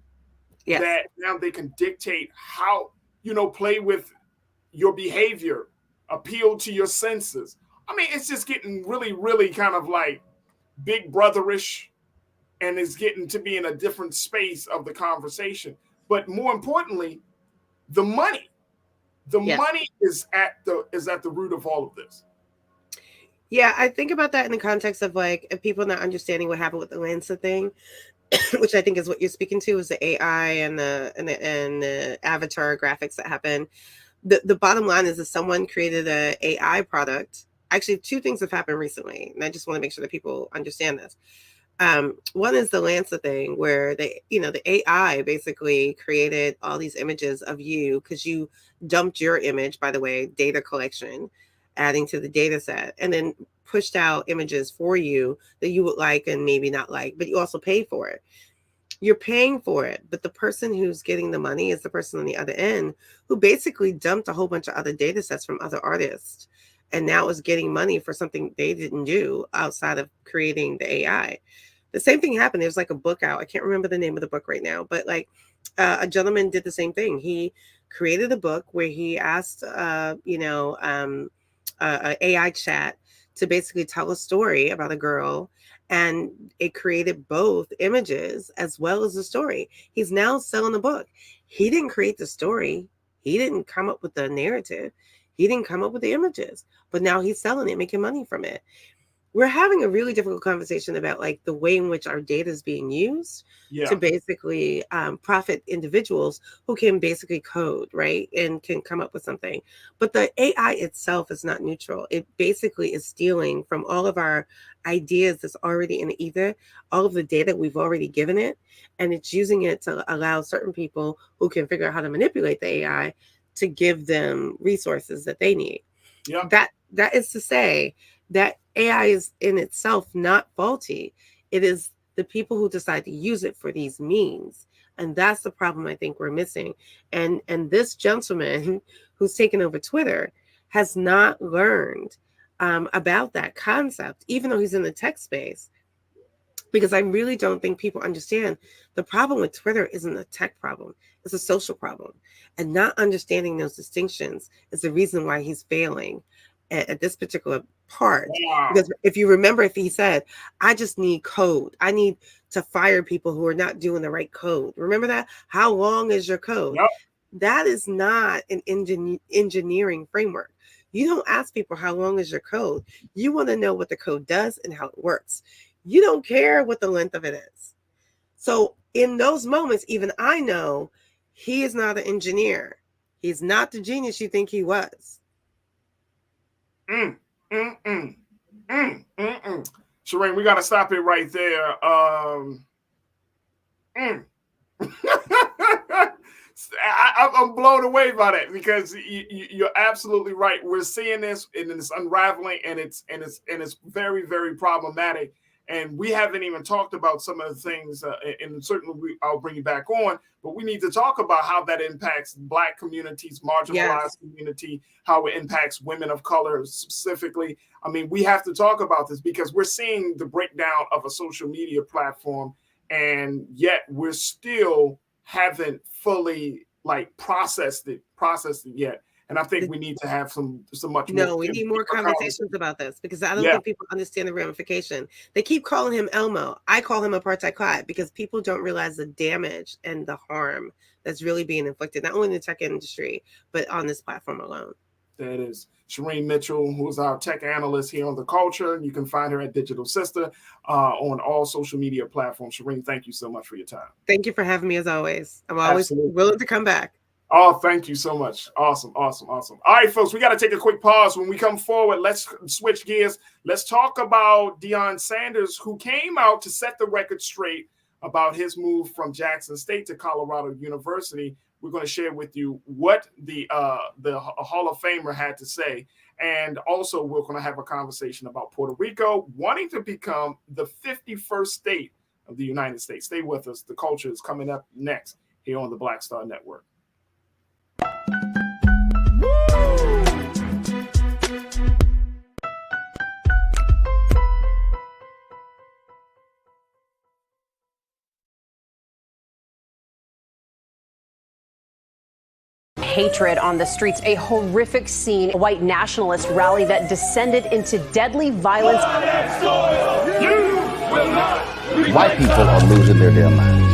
that now they can dictate how, play with your behavior, appeal to your senses. It's just getting really, really kind of like big brotherish, and it's getting to be in a different space of the conversation. But more importantly, the money. The money is at the root of all of this. Yeah, I think about that in the context of like people not understanding what happened with the Lancer thing, which I think is what you're speaking to, is the AI and the avatar graphics that happen. The bottom line is that someone created an AI product. Actually, two things have happened recently, and I just want to make sure that people understand this. One is the Lancer thing, where the AI basically created all these images of you because you dumped your image, by the way, data collection, adding to the data set, and then pushed out images for you that you would like and maybe not like, but you also pay for it. You're paying for it, but the person who's getting the money is the person on the other end who basically dumped a whole bunch of other data sets from other artists and now is getting money for something they didn't do outside of creating the AI. The same thing happened. There's like a book out. I can't remember the name of the book right now, but like a gentleman did the same thing. He created a book where he asked, an AI chat to basically tell a story about a girl, and it created both images as well as the story. He's now selling the book. He didn't create the story. He didn't come up with the narrative. He didn't come up with the images, but now he's selling it, making money from it. we're having a really difficult conversation about like the way in which our data is being used to basically profit individuals who can basically code, right? And can come up with something. But the AI itself is not neutral. It basically is stealing from all of our ideas that's already in the ether, all of the data we've already given it, and it's using it to allow certain people who can figure out how to manipulate the AI to give them resources that they need. That is to say that AI is in itself not faulty. It is the people who decide to use it for these means. And that's the problem I think we're missing. And this gentleman who's taken over Twitter has not learned about that concept, even though he's in the tech space. Because I really don't think people understand the problem with Twitter isn't a tech problem. It's a social problem. And not understanding those distinctions is the reason why he's failing at this particular part. Because if you remember, if he said, I just need code, I need to fire people who are not doing the right code. Remember that? How long is your code? That is not an engineering framework. You don't ask people how long is your code. You want to know what the code does and how it works. You don't care what the length of it is. So in those moments, even I know he is not an engineer. He's not the genius you think he was. Shireen, we got to stop it right there. I'm blown away by that because you're absolutely right. We're seeing this and it's unraveling, and it's very, very problematic. And we haven't even talked about some of the things, and certainly I'll bring you back on, but we need to talk about how that impacts Black communities, marginalized community, how it impacts women of color specifically. I mean, we have to talk about this because we're seeing the breakdown of a social media platform, and yet we're still haven't fully like processed it yet. And I think we need to have some much more. No, we need more conversations about this because I don't think people understand the ramification. They keep calling him Elmo. I call him apartheid Clyde because people don't realize the damage and the harm that's really being inflicted, not only in the tech industry, but on this platform alone. That is Shireen Mitchell, who's our tech analyst here on The Culture. You can find her at Digital Sister on all social media platforms. Shireen, thank you so much for your time. Thank you for having me as always. I'm always willing to come back. Oh, thank you so much. Awesome. All right, folks, we got to take a quick pause. When we come forward, let's switch gears. Let's talk about Deion Sanders, who came out to set the record straight about his move from Jackson State to Colorado University. We're going to share with you what the Hall of Famer had to say. And also, we're going to have a conversation about Puerto Rico wanting to become the 51st state of the United States. Stay with us. The Culture is coming up next here on the Black Star Network. Hatred on the streets, a horrific scene, a white nationalist rally that descended into deadly violence. White people are losing their damn minds.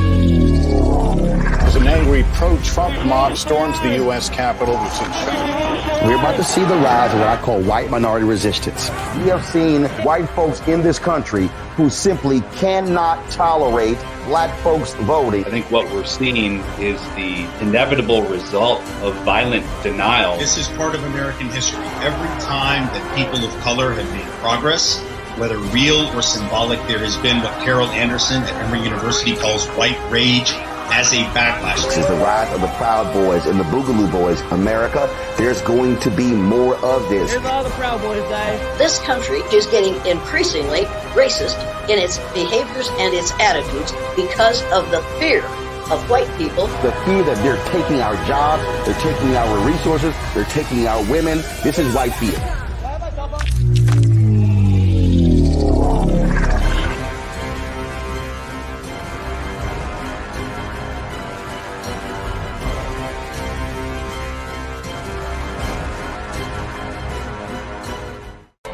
As an angry pro-Trump mob storms the U.S. Capitol, we're about to see the rise of what I call white minority resistance. We have seen white folks in this country who simply cannot tolerate Black folks voting. I think what we're seeing is the inevitable result of violent denial. This is part of American history. Every time that people of color have made progress, whether real or symbolic, there has been what Carol Anderson at Emory University calls white rage as a backlash. This is the rise of the Proud Boys and the Boogaloo Boys. America, there's going to be more of this. Here's all the Proud Boys, guys. This country is getting increasingly racist in its behaviors and its attitudes because of the fear of white people. The fear that they're taking our jobs, they're taking our resources, they're taking our women. This is white fear.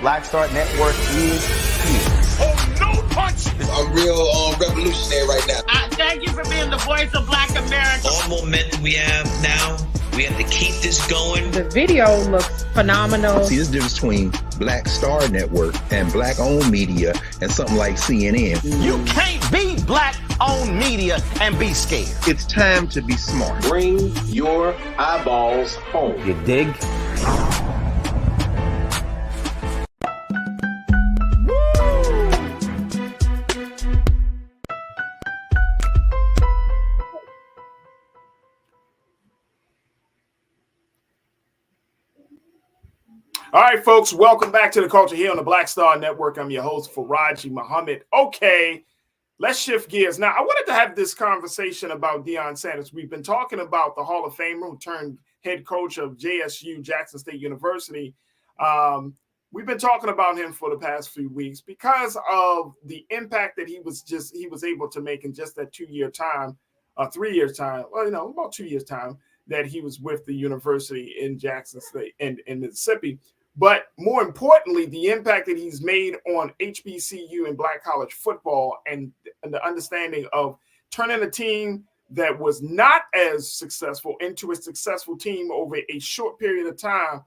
Black Star Network is here. Oh, no punch! I'm real revolutionary right now. Thank you for being the voice of Black America. All momentum we have now, we have to keep this going. The video looks phenomenal. See, this difference between Black Star Network and black-owned media and something like CNN. You can't be black-owned media and be scared. It's time to be smart. Bring your eyeballs home. You dig? All right, folks, welcome back to the Culture here on the Black Star Network. I'm your host, Faraji Muhammad. Okay, let's shift gears. Now, I wanted to have this conversation about Deion Sanders. We've been talking about the Hall of Famer who turned head coach of JSU, Jackson State University. We've been talking about him for the past few weeks because of the impact that he was able to make in just that 2 year time, 3 years time, well, about 2 years time that he was with the university in Jackson State in Mississippi. But more importantly, the impact that he's made on HBCU and Black college football and the understanding of turning a team that was not as successful into a successful team over a short period of time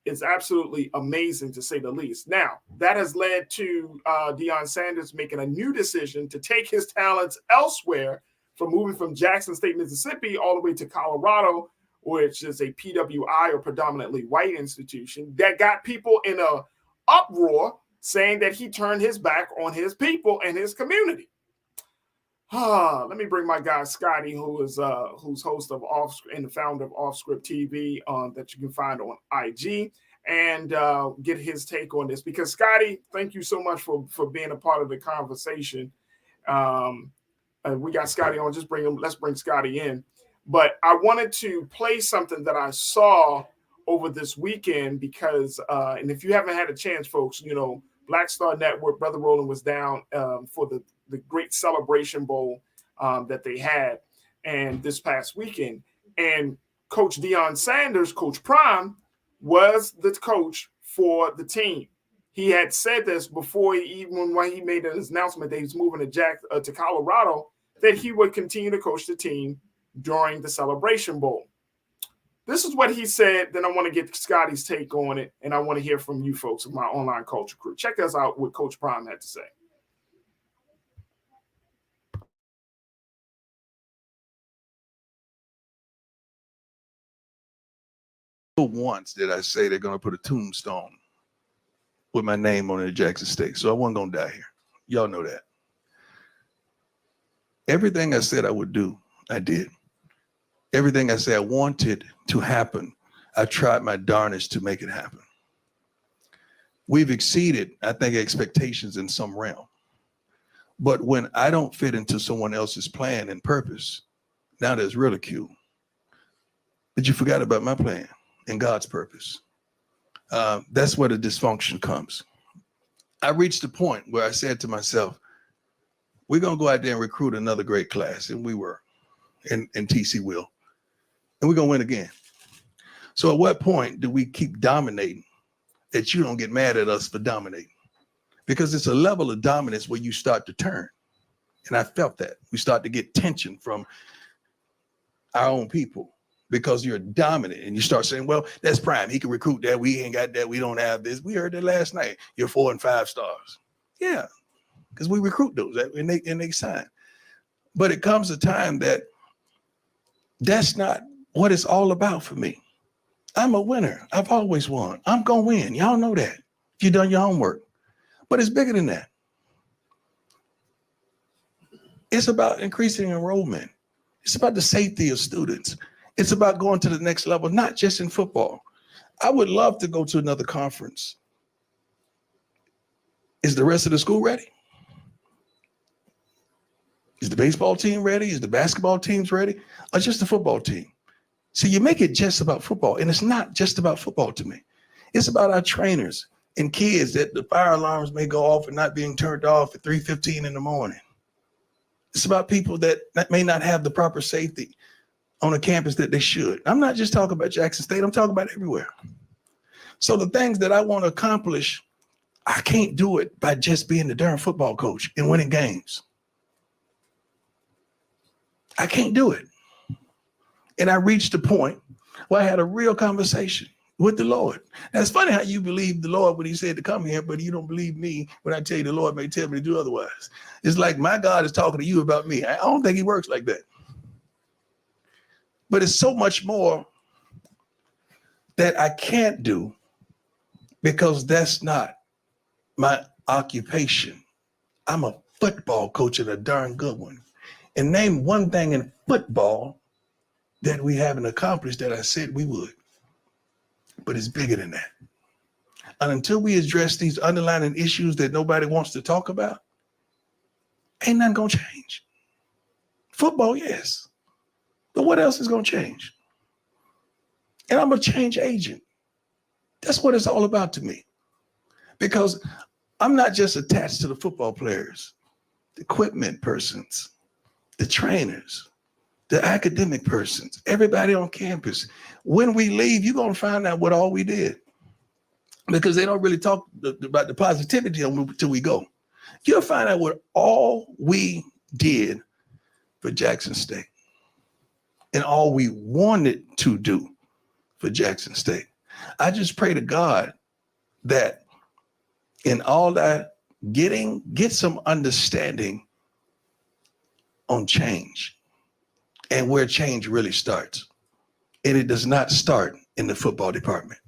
is absolutely amazing, to say the least. Now, that has led to Deion Sanders making a new decision to take his talents elsewhere, from moving from Jackson State, Mississippi, all the way to Colorado, which is a PWI or predominantly white institution, that got people in a uproar saying that he turned his back on his people and his community. Let me bring my guy Scotty, who's host of and the founder of Offscript TV that you can find on IG, and get his take on this. Because Scotty, thank you so much for being a part of the conversation. We got Scotty on. Let's bring Scotty in. But I wanted to play something that I saw over this weekend because, and if you haven't had a chance, folks, Black Star Network, Brother Roland was down for the great Celebration Bowl that they had and this past weekend. And Coach Deion Sanders, Coach Prime, was the coach for the team. He had said this before when he made his announcement that he was moving to Colorado, that he would continue to coach the team during the Celebration Bowl. This is what he said. Then I want to get Scotty's take on it, and I want to hear from you folks of my online culture crew. Check us out what Coach Prime had to say. Once did I say they're going to put a tombstone with my name on it at Jackson State, so I wasn't going to die here. Y'all know that. Everything I said I would do, I did. Everything I said I wanted to happen, I tried my darnest to make it happen. We've exceeded, I think, expectations in some realm. But when I don't fit into someone else's plan and purpose, now there's ridicule. But you forgot about my plan and God's purpose. That's where the dysfunction comes. I reached a point where I said to myself, we're going to go out there and recruit another great class. And we were, and TC will. And we're going to win again. So at what point do we keep dominating that you don't get mad at us for dominating? Because it's a level of dominance where you start to turn. And I felt that. We start to get tension from our own people because you're dominant. And you start saying, well, that's Prime. He can recruit that. We ain't got that. We don't have this. We heard that last night. You're 4 and 5 stars. Yeah, because we recruit those and they sign. But it comes a time that's not what it's all about for me. I'm a winner. I've always won. I'm going to win. Y'all know that if you've done your homework. But it's bigger than that. It's about increasing enrollment. It's about the safety of students. It's about going to the next level, not just in football. I would love to go to another conference. Is the rest of the school ready? Is the baseball team ready? Is the basketball teams ready? Or just the football team? So you make it just about football, and it's not just about football to me. It's about our trainers and kids that the fire alarms may go off and not being turned off at 3:15 in the morning. It's about people that may not have the proper safety on a campus that they should. I'm not just talking about Jackson State. I'm talking about everywhere. So the things that I want to accomplish, I can't do it by just being the darn football coach and winning games. I can't do it. And I reached a point where I had a real conversation with the Lord. Now, it's funny how you believe the Lord when he said to come here, but you don't believe me when I tell you the Lord may tell me to do otherwise. It's like my God is talking to you about me. I don't think he works like that. But it's so much more that I can't do because that's not my occupation. I'm a football coach and a darn good one. And name one thing in football that we haven't accomplished that I said we would. But it's bigger than that. And until we address these underlying issues that nobody wants to talk about, ain't nothing gonna change. Football, yes. But what else is gonna change? And I'm a change agent. That's what it's all about to me. Because I'm not just attached to the football players, the equipment persons, the trainers, the academic persons, everybody on campus. When we leave, you're going to find out what all we did. Because they don't really talk about the positivity until we go. You'll find out what all we did for Jackson State and all we wanted to do for Jackson State. I just pray to God that in all that get some understanding on change and where change really starts. And it does not start in the football department.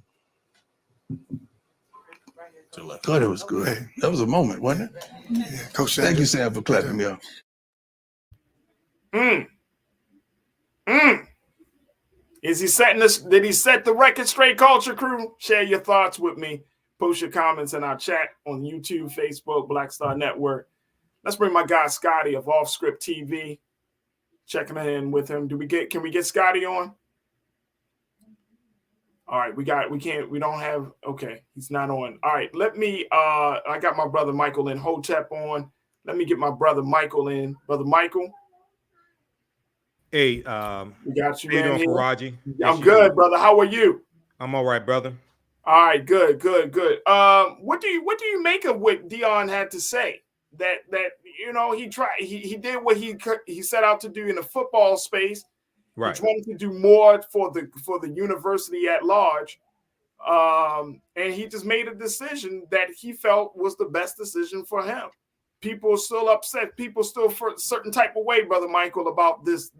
God, it was good. That was a moment, wasn't it? Yeah, Coach Sanders. Thank you, Sam, for clapping me up. Is he setting this? Did he set the record straight, Culture Crew? Share your thoughts with me. Post your comments in our chat on YouTube, Facebook, Black Star Network. Let's bring my guy Scotty of Off Script TV. Checking in with him. Can we get Scotty on? All right, we don't have, okay, he's not on. All right, let me, I got my brother Michael in Hotep on. Let me get my brother Michael in. Brother Michael. Hey, we got you, man. Faraji. I'm good, brother. How are you? I'm all right, brother. All right, good. What do you make of what Deion had to say? That you know, he did what he set out to do in the football space. Right. He wanted to do more for the university at large. And he just made a decision that he felt was the best decision for him. People are still upset. People still for a certain type of way, Brother Michael, about this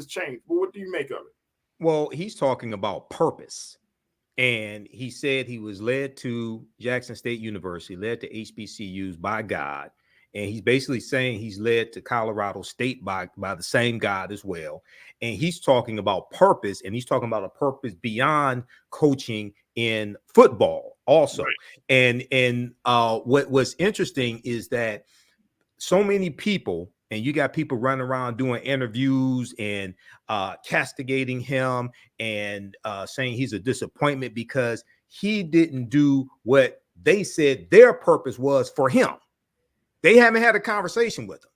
change. But what do you make of it? Well, he's talking about purpose. And he said he was led to Jackson State University, led to HBCUs by God. And he's basically saying he's led to Colorado State by the same God as well. And he's talking about purpose, and he's talking about a purpose beyond coaching in football also. Right. And what's interesting is that so many people, and you got people running around doing interviews and castigating him and saying he's a disappointment because he didn't do what they said their purpose was for him. They haven't had a conversation with him.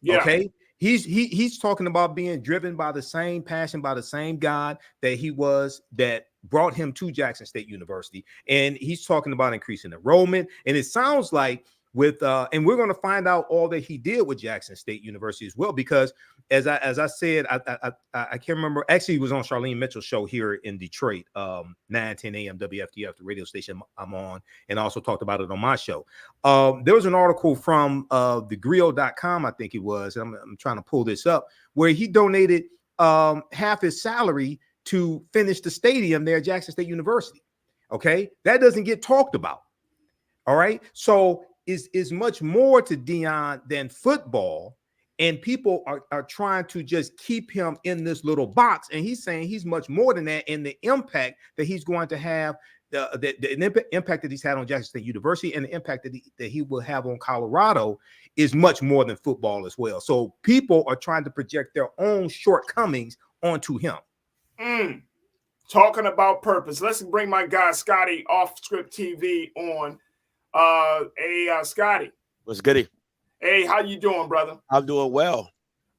Yeah. Okay. He's talking about being driven by the same passion, by the same God that brought him to Jackson State University. And he's talking about increasing enrollment. And it sounds like and we're going to find out all that he did with Jackson State University as well, because as I said, I can't remember. Actually, he was on Charlene Mitchell's show here in Detroit, 9:10 a.m. WFDF, the radio station I'm on, and also talked about it on my show. There was an article from thegrio.com, I think it was, and I'm trying to pull this up, where he donated half his salary to finish the stadium there at Jackson State University. Okay, that doesn't get talked about. All right, so is much more to Deion than football, and people are trying to just keep him in this little box, and he's saying he's much more than that, and the impact that he's going to have, the impact that he's had on Jackson State University and the impact that he will have on Colorado is much more than football as well. So people are trying to project their own shortcomings onto him. Talking about purpose, let's bring my guy Scotty Off Script TV on. Hey, Scotty. What's goody? Hey, how you doing, brother? I'm doing well.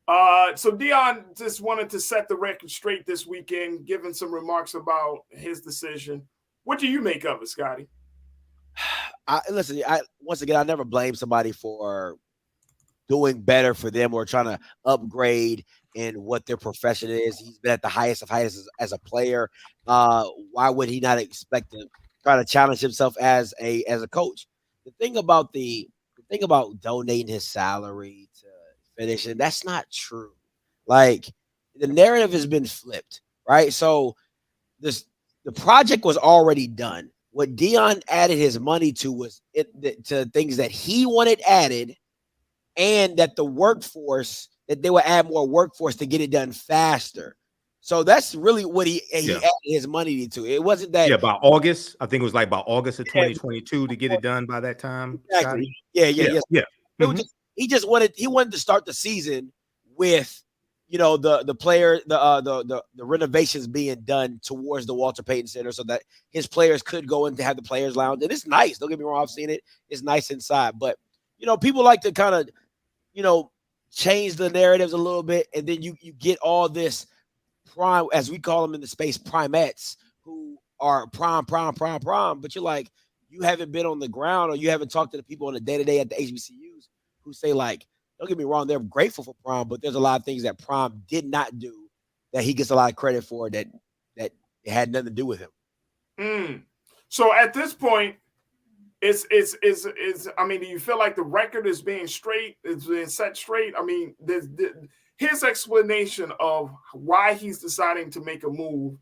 So Deion just wanted to set the record straight this weekend, giving some remarks about his decision. What do you make of it, Scotty? Listen, once again, I never blame somebody for doing better for them or trying to upgrade in what their profession is. He's been at the highest of highest as a player. Why would he not expect to try to challenge himself as a coach? The thing about donating his salary to finish, and that's not true. Like, the narrative has been flipped, right? So the project was already done. What Deion added his money to was to things that he wanted added, and that the workforce, that they would add more workforce to get it done faster. So that's really what he added his money to. It wasn't that by August. I think it was like by August of 2022 to get it done by that time. Exactly. Scotty? Yeah. Mm-hmm. He wanted to start the season with, the player, the renovations being done towards the Walter Payton Center so that his players could go in to have the players lounge. And it's nice. Don't get me wrong. I've seen it. It's nice inside. But, people like to kind of, change the narratives a little bit. And then you get all this prime, as we call them in the space, primettes who are prime. But you're like, you haven't been on the ground, or you haven't talked to the people on the day-to-day at the HBCUs who say, like, don't get me wrong, they're grateful for Prime, but there's a lot of things that Prime did not do that he gets a lot of credit for that it had nothing to do with him. So at this point, I mean, do you feel like the record is being set straight? I mean, his explanation of why he's deciding to make a move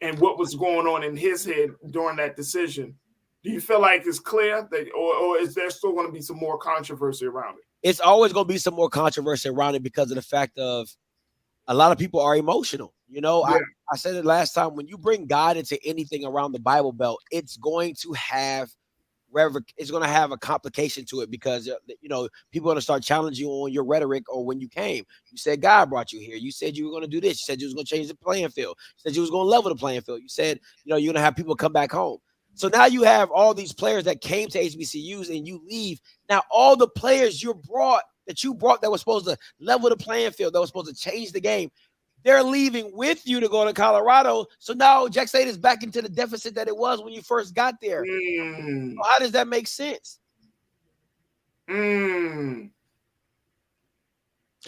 and what was going on in his head during that decision, do you feel like it's clear that, or is there still going to be some more controversy around it? It's always going to be some more controversy around it because of the fact of a lot of people are emotional. I said it last time, when you bring God into anything around the Bible Belt, it's going to have a complication to it because, people are going to start challenging you on your rhetoric or when you came. You said God brought you here. You said you were going to do this. You said you was going to change the playing field. You said you was going to level the playing field. You said, you're going to have people come back home. So now you have all these players that came to HBCUs and you leave. Now all the players you brought that were supposed to level the playing field, that was supposed to change the game, they're leaving with you to go to Colorado. So now Jack State is back into the deficit that it was when you first got there. So how does that make sense?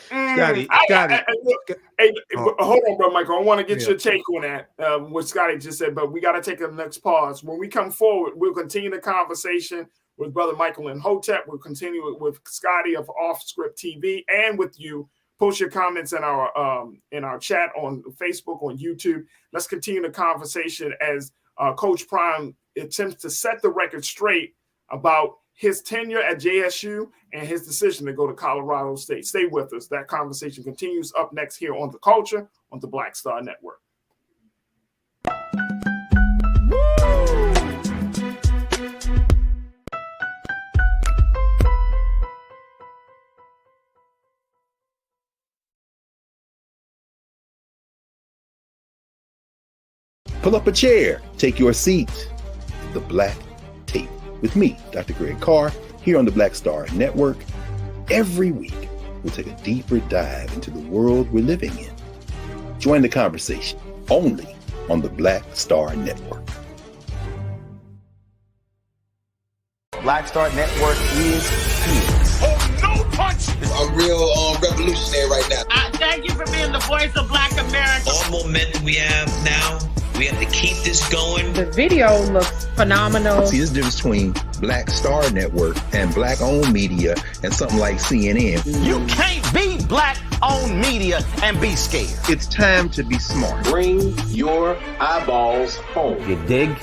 Scotty. Hey, hold on, bro, Michael. I want to get your take on that, what Scotty just said, but we got to take a next pause. When we come forward, we'll continue the conversation with Brother Michael and Hotep. We'll continue with Scotty of Off Script TV and with you. Post your comments in our chat on Facebook, on YouTube. Let's continue the conversation as Coach Prime attempts to set the record straight about his tenure at JSU and his decision to go to Colorado State. Stay with us. That conversation continues up next here on The Culture on the Black Star Network. Pull up a chair, take your seat. The Black Tape with me, Dr. Greg Carr, here on the Black Star Network. Every week, we'll take a deeper dive into the world we're living in. Join the conversation only on the Black Star Network. Black Star Network is here. Oh, no punch! I'm real revolutionary right now. Thank you for being the voice of Black America. All momentum we have now, we have to keep this going. The video looks phenomenal. See, there's a difference between Black Star Network and black-owned media and something like CNN. You can't be black-owned media and be scared. It's time to be smart. Bring your eyeballs home. You dig?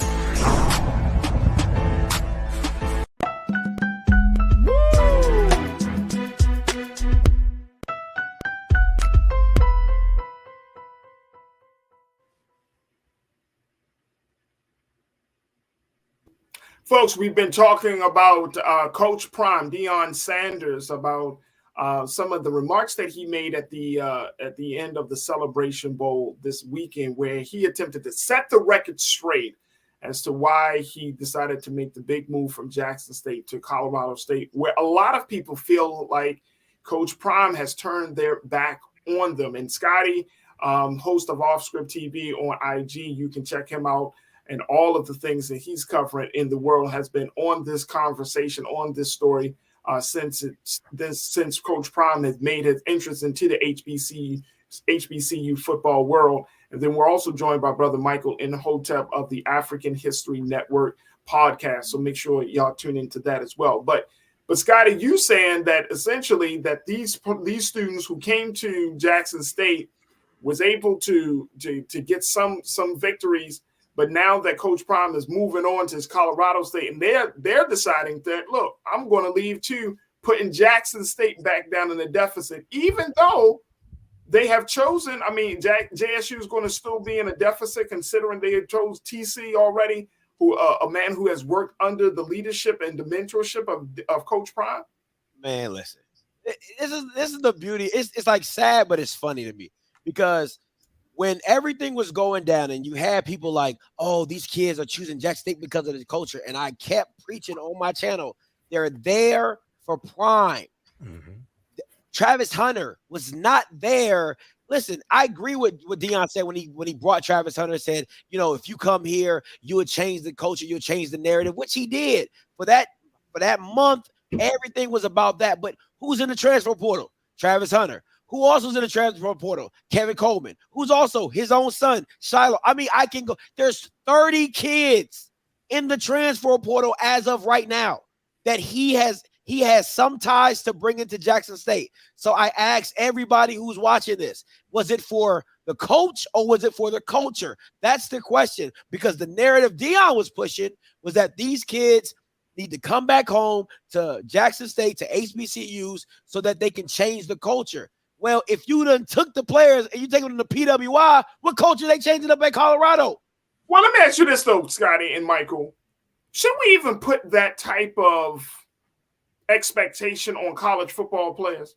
Folks, we've been talking about Coach Prime, Deion Sanders, about some of the remarks that he made at the end of the Celebration Bowl this weekend, where he attempted to set the record straight as to why he decided to make the big move from Jackson State to Colorado State, where a lot of people feel like Coach Prime has turned their back on them. And Scotty, host of Off Script TV on IG, you can check him out. And all of the things that he's covering in the world has been on this conversation, on this story since Coach Prime has made his entrance into the HBCU football world. And then we're also joined by Brother Michael Imhotep of the African History Network podcast. So make sure y'all tune into that as well. But Scotty, you saying that essentially that these students who came to Jackson State was able to get some victories, but now that Coach Prime is moving on to his Colorado State, and they're deciding that, look, I'm going to leave too, putting Jackson State back down in the deficit, even though they have chosen. I mean, JSU is going to still be in a deficit considering they chose TC already, who a man who has worked under the leadership and the mentorship of Coach Prime. Man, listen, this is the beauty. It's like sad, but it's funny to me because when everything was going down and you had people like, oh, these kids are choosing Jackson State because of the culture, and I kept preaching on my channel, they're there for Prime. Mm-hmm. Travis Hunter was not there. Listen, I agree with what Deion said when he brought Travis Hunter and said, you know, if you come here, you would change the culture, you'll change the narrative, which he did. For that month, everything was about that. But who's in the transfer portal? Travis Hunter. Who also is in the transfer portal? Kevin Coleman, who's also his own son, Shiloh. I mean, I can go. There's 30 kids in the transfer portal as of right now that he has some ties to bring into Jackson State. So I asked everybody who's watching this, was it for the coach or was it for the culture? That's the question, because the narrative Deion was pushing was that these kids need to come back home to Jackson State, to HBCUs, so that they can change the culture. Well, if you done took the players and you take them to the PWI, what culture they changing up at Colorado? Well, let me ask you this though, Scotty and Michael. Should we even put that type of expectation on college football players?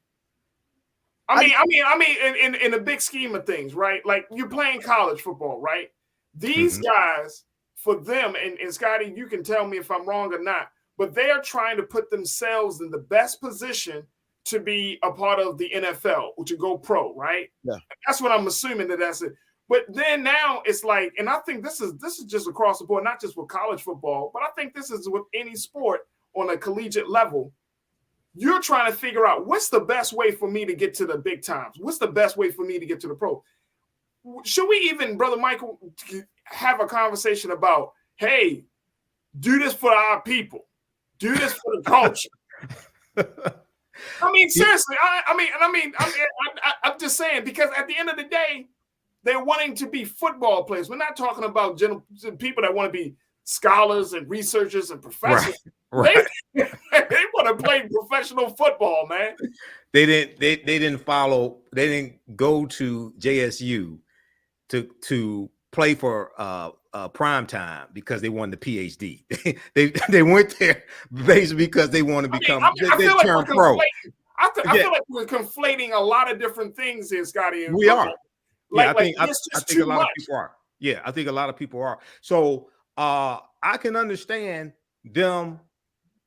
I mean, in the big scheme of things, right? Like, you're playing college football, right? These guys, for them, and Scotty, you can tell me if I'm wrong or not, but they are trying to put themselves in the best position to be a part of the NFL or to go pro, right? Yeah. That's what I'm assuming that's it. But then now it's like, and I think this is just across the board, not just with college football, but I think this is with any sport on a collegiate level. You're trying to figure out what's the best way for me to get to the big times? What's the best way for me to get to the pro? Should we even, Brother Michael, have a conversation about, hey, do this for our people. Do this for the culture. I mean, seriously, I'm just saying, because at the end of the day, they're wanting to be football players. We're not talking about people that want to be scholars and researchers and professors. Right. They want to play professional football, man. They didn't go to JSU to play for prime time because they wanted the PhD. they went there basically because they want to become pro. I feel like we're conflating a lot of different things here, Scotty. We are. I think a lot much. of people are. Yeah, I think a lot of people are. So I can understand them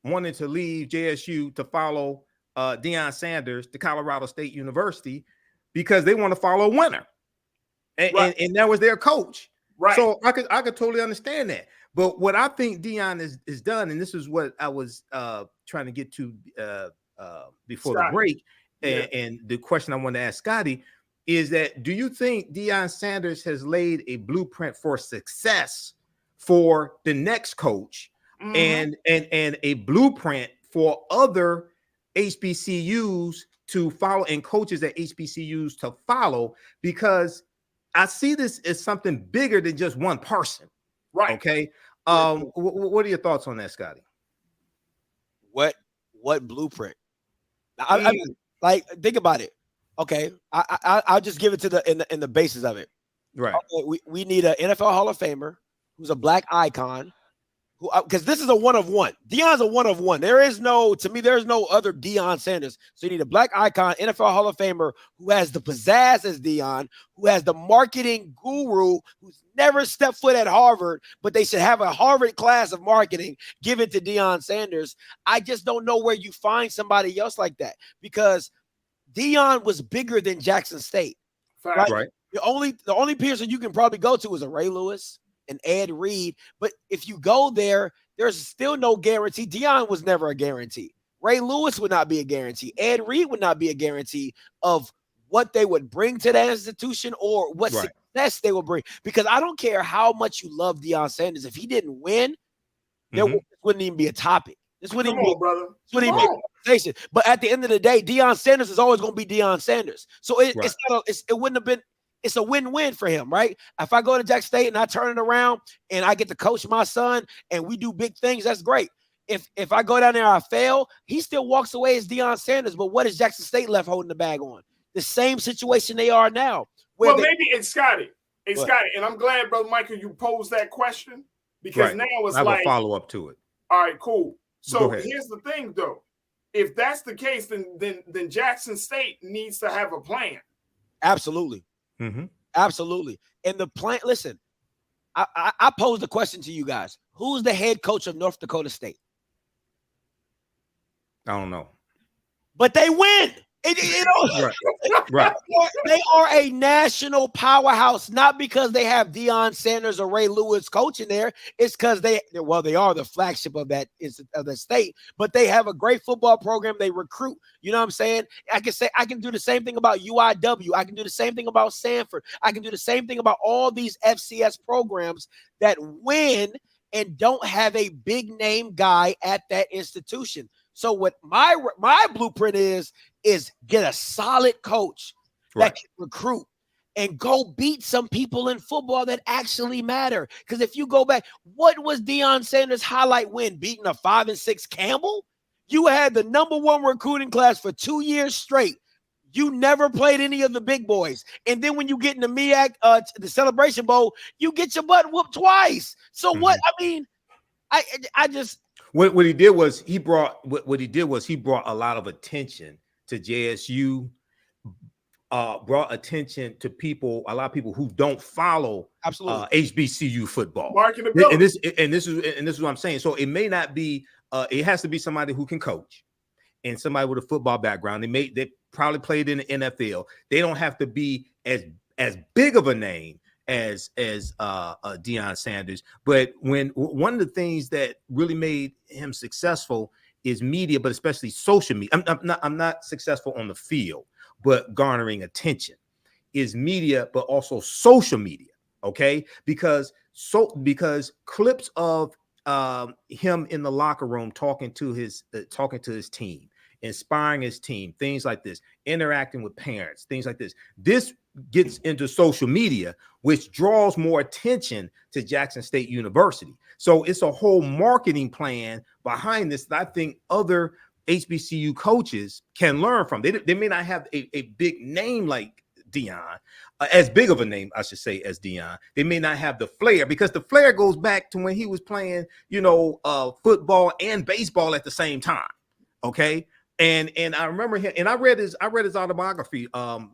wanting to leave JSU to follow Deion Sanders to Colorado State University because they want to follow a winner. And that was their coach. Right. So I could totally understand that. But what I think Deion is done, and this is what I was trying to get to before Scotty. the break, and the question I wanted to ask Scotty is that, do you think Deion Sanders has laid a blueprint for success for the next coach and a blueprint for other HBCUs to follow and coaches at HBCUs to follow? Because I see this as something bigger than just one person. Right. Okay. What are your thoughts on that, Scotty? What blueprint? I mean, like, think about it. Okay, I'll just give it to in the basis of it. Right. Okay, we need an NFL Hall of Famer who's a black icon, who, because this is a one of one. Deion's a one of one. There's no other Deion Sanders. So you need a black icon, NFL Hall of Famer who has the pizzazz as Deion, who has the marketing guru, who's never stepped foot at Harvard, but they should have a Harvard class of marketing given to Deion Sanders. I just don't know where you find somebody else like that, because Deion was bigger than Jackson State. Right. The only person you can probably go to is a Ray Lewis, an Ed Reed. But if you go there, there's still no guarantee. Deion was never a guarantee. Ray Lewis would not be a guarantee. Ed Reed would not be a guarantee of what they would bring to that institution or what success they will bring. Because I don't care how much you love Deion Sanders. If he didn't win, there wouldn't even be a topic. This wouldn't even be a conversation. But at the end of the day, Deion Sanders is always going to be Deion Sanders. So it wouldn't have been. It's a win-win for him, right? If I go to Jackson State and I turn it around and I get to coach my son and we do big things, that's great. If I go down there and I fail, he still walks away as Deion Sanders. But what is Jackson State left holding the bag on? The same situation they are now. Well, maybe it's Scotty. It's Scotty. And I'm glad, Brother Michael, you posed that question because now it's like I have a follow-up to it. All right, cool. So here's the thing, though. If that's the case, then Jackson State needs to have a plan. Absolutely. Absolutely. And the plan, listen, I posed the question to you guys. Who's the head coach of North Dakota State? I don't know. But they win. Right. They are a national powerhouse, not because they have Deion Sanders or Ray Lewis coaching there. It's because they are the flagship of that state, but they have a great football program. They recruit. You know what I'm saying? I can do the same thing about UIW. I can do the same thing about Sanford. I can do the same thing about all these FCS programs that win and don't have a big name guy at that institution. So what my blueprint is get a solid coach that can recruit and go beat some people in football that actually matter. Because if you go back, what was Deion Sanders' highlight win? Beating a 5-6 Campbell? You had the #1 recruiting class for 2 years straight. You never played any of the big boys. And then when you get in the MEAC, the Celebration Bowl, you get your butt whooped twice. So what? I mean, I just... What he did was he brought a lot of attention to JSU, brought attention to a lot of people who don't follow HBCU football. And this is what I'm saying. So it may not be. It has to be somebody who can coach and somebody with a football background. They probably played in the NFL. They don't have to be as big of a name as Deion Sanders. But when one of the things that really made him successful is media, but especially social media. I'm not successful on the field, but garnering attention is media, but also social media. Okay, because clips of him in the locker room talking to his team, inspiring his team, things like this, interacting with parents, things like this. This gets into social media, which draws more attention to Jackson State University. So it's a whole marketing plan behind this that I think other HBCU coaches can learn from. They may not have a big name like Deion, as big of a name, I should say, as Deion. They may not have the flair, because the flair goes back to when he was playing, football and baseball at the same time. Okay. And I remember him, and I read his autobiography, How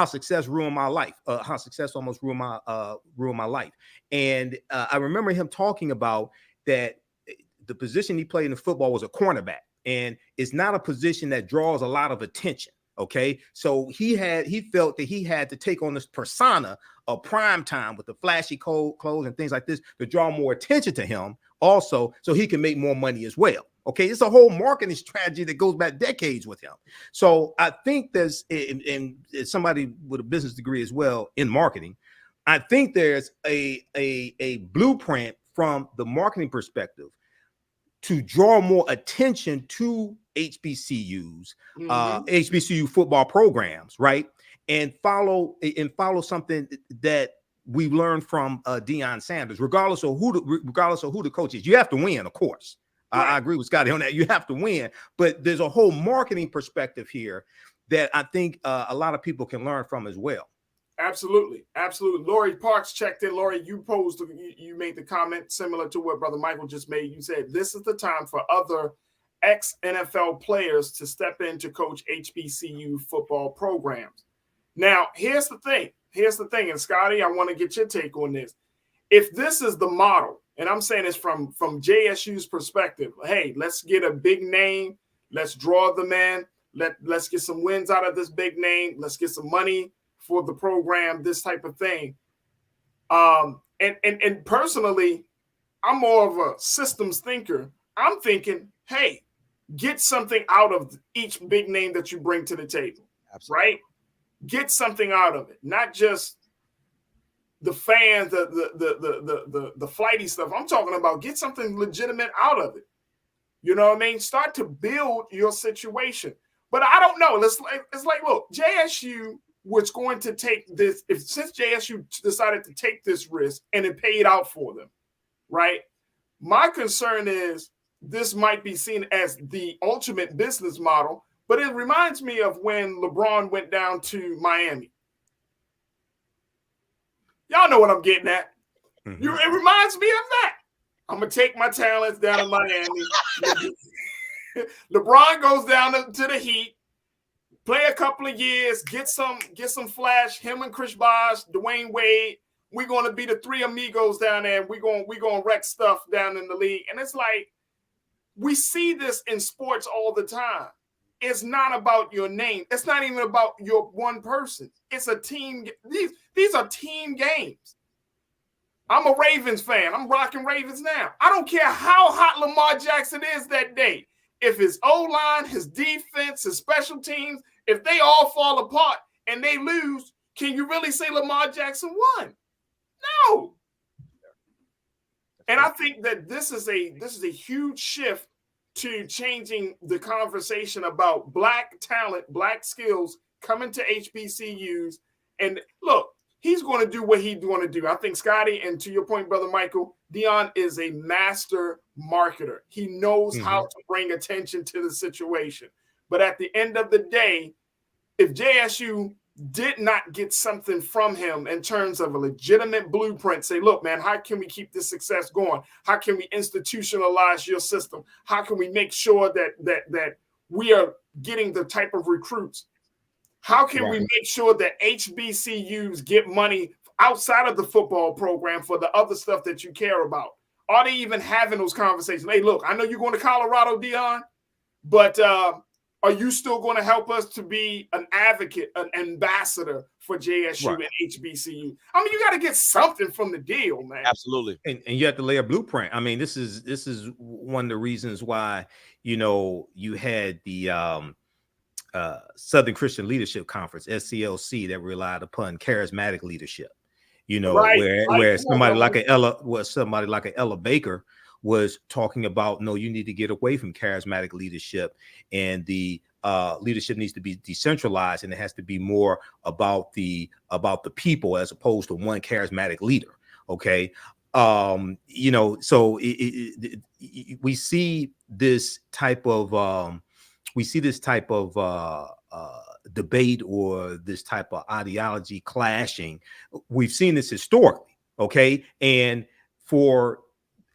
Success Ruined My Life. How Success Almost Ruined My Life. And I remember him talking about that the position he played in football was a cornerback, and it's not a position that draws a lot of attention. Okay, so he felt that he had to take on this persona of prime time with the flashy clothes and things like this to draw more attention to him, also, so he can make more money as well. Okay, it's a whole marketing strategy that goes back decades with him. So I think there's, and somebody with a business degree as well in marketing, I think there's a blueprint from the marketing perspective to draw more attention to HBCUs, HBCU football programs, right? And follow something that we learned from Deion Sanders, regardless of who the coach is. You have to win, of course. Right. I agree with Scotty on that. You have to win, but there's a whole marketing perspective here that I think a lot of people can learn from as well. Absolutely. Lori Parks checked in. Lori, you made the comment similar to what Brother Michael just made. You said this is the time for other ex-NFL players to step in to coach HBCU football programs. Now, here's the thing, and Scotty, I want to get your take on this. If this is the model, and I'm saying this from JSU's perspective, hey, let's get a big name, let's draw them in, let's get some wins out of this big name, let's get some money for the program, this type of thing. And personally, I'm more of a systems thinker. I'm thinking, hey, get something out of each big name that you bring to the table. Absolutely. Right? Get something out of it, not just the fans, the flighty stuff. I'm talking about get something legitimate out of it. You know what I mean? Start to build your situation. But I don't know. It's like, look, JSU was going to take this, since JSU decided to take this risk and it paid out for them, right? My concern is this might be seen as the ultimate business model, but it reminds me of when LeBron went down to Miami. Y'all know what I'm getting at. Mm-hmm. It reminds me of that. I'm going to take my talents down in Miami. LeBron goes down to the Heat, play a couple of years, get some flash. Him and Chris Bosh, Dwayne Wade. We're going to be the three amigos down there. And we're going to wreck stuff down in the league. And it's like, we see this in sports all the time. It's not about your name. It's not even about your one person. It's a team. These are team games. I'm a Ravens fan. I'm rocking Ravens now. I don't care how hot Lamar Jackson is that day. If his O-line, his defense, his special teams, if they all fall apart and they lose, can you really say Lamar Jackson won? No. And I think that this is a huge shift to changing the conversation about Black talent, Black skills coming to HBCUs. And look, he's going to do what he's going to do. I think Scotty, and to your point, Brother Michael, Deion is a master marketer. He knows how to bring attention to the situation. But at the end of the day, if JSU did not get something from him in terms of a legitimate blueprint, say, look, man, how can we keep this success going? How can we institutionalize your system? How can we make sure that we are getting the type of recruits? How can we make sure that HBCUs get money outside of the football program for the other stuff that you care about? Are they even having those conversations? Hey, look, I know you're going to Colorado, Deion, but are you still going to help us to be an advocate, an ambassador for JSU and HBCU? I mean, you got to get something from the deal, man. Absolutely. And you have to lay a blueprint. I mean, this is one of the reasons why, you had the Southern Christian Leadership Conference, SCLC, that relied upon charismatic leadership. Where somebody like an Ella Baker was talking about, no, you need to get away from charismatic leadership, and the leadership needs to be decentralized, and it has to be more about the people as opposed to one charismatic leader. Okay. So we see this type of debate or this type of ideology clashing. We've seen this historically. Okay. And for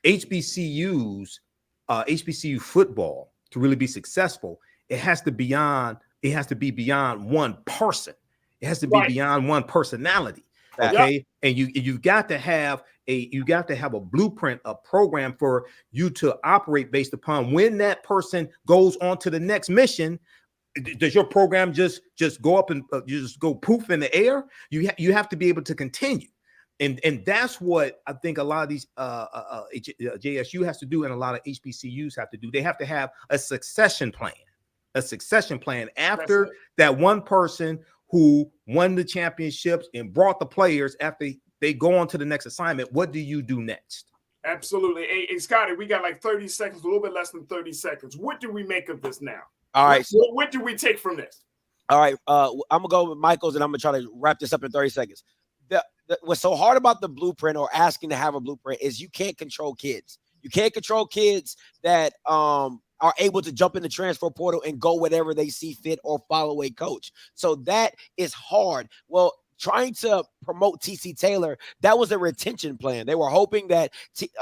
HBCUs, HBCU football to really be successful, it has to be beyond one person. It has to be beyond one personality. Okay. And you've got to have a blueprint, a program for you to operate based upon when that person goes on to the next mission. Does your program just go up and just go poof in the air? You have to be able to continue. And that's what I think a lot of these JSU has to do, and a lot of HBCUs have to do. They have to have a succession plan after that one person who won the championships and brought the players. After they go on to the next assignment, what do you do next? Absolutely. Hey, Scotty, we got like 30 seconds, a little bit less than 30 seconds. What do we make of this now? All right. What do we take from this? All right. I'm going to go with Michael's, and I'm going to try to wrap this up in 30 seconds. What's so hard about the blueprint or asking to have a blueprint is you can't control kids. You can't control kids that are able to jump in the transfer portal and go whatever they see fit or follow a coach. So that is hard. Well, trying to promote TC Taylor, that was a retention plan. They were hoping that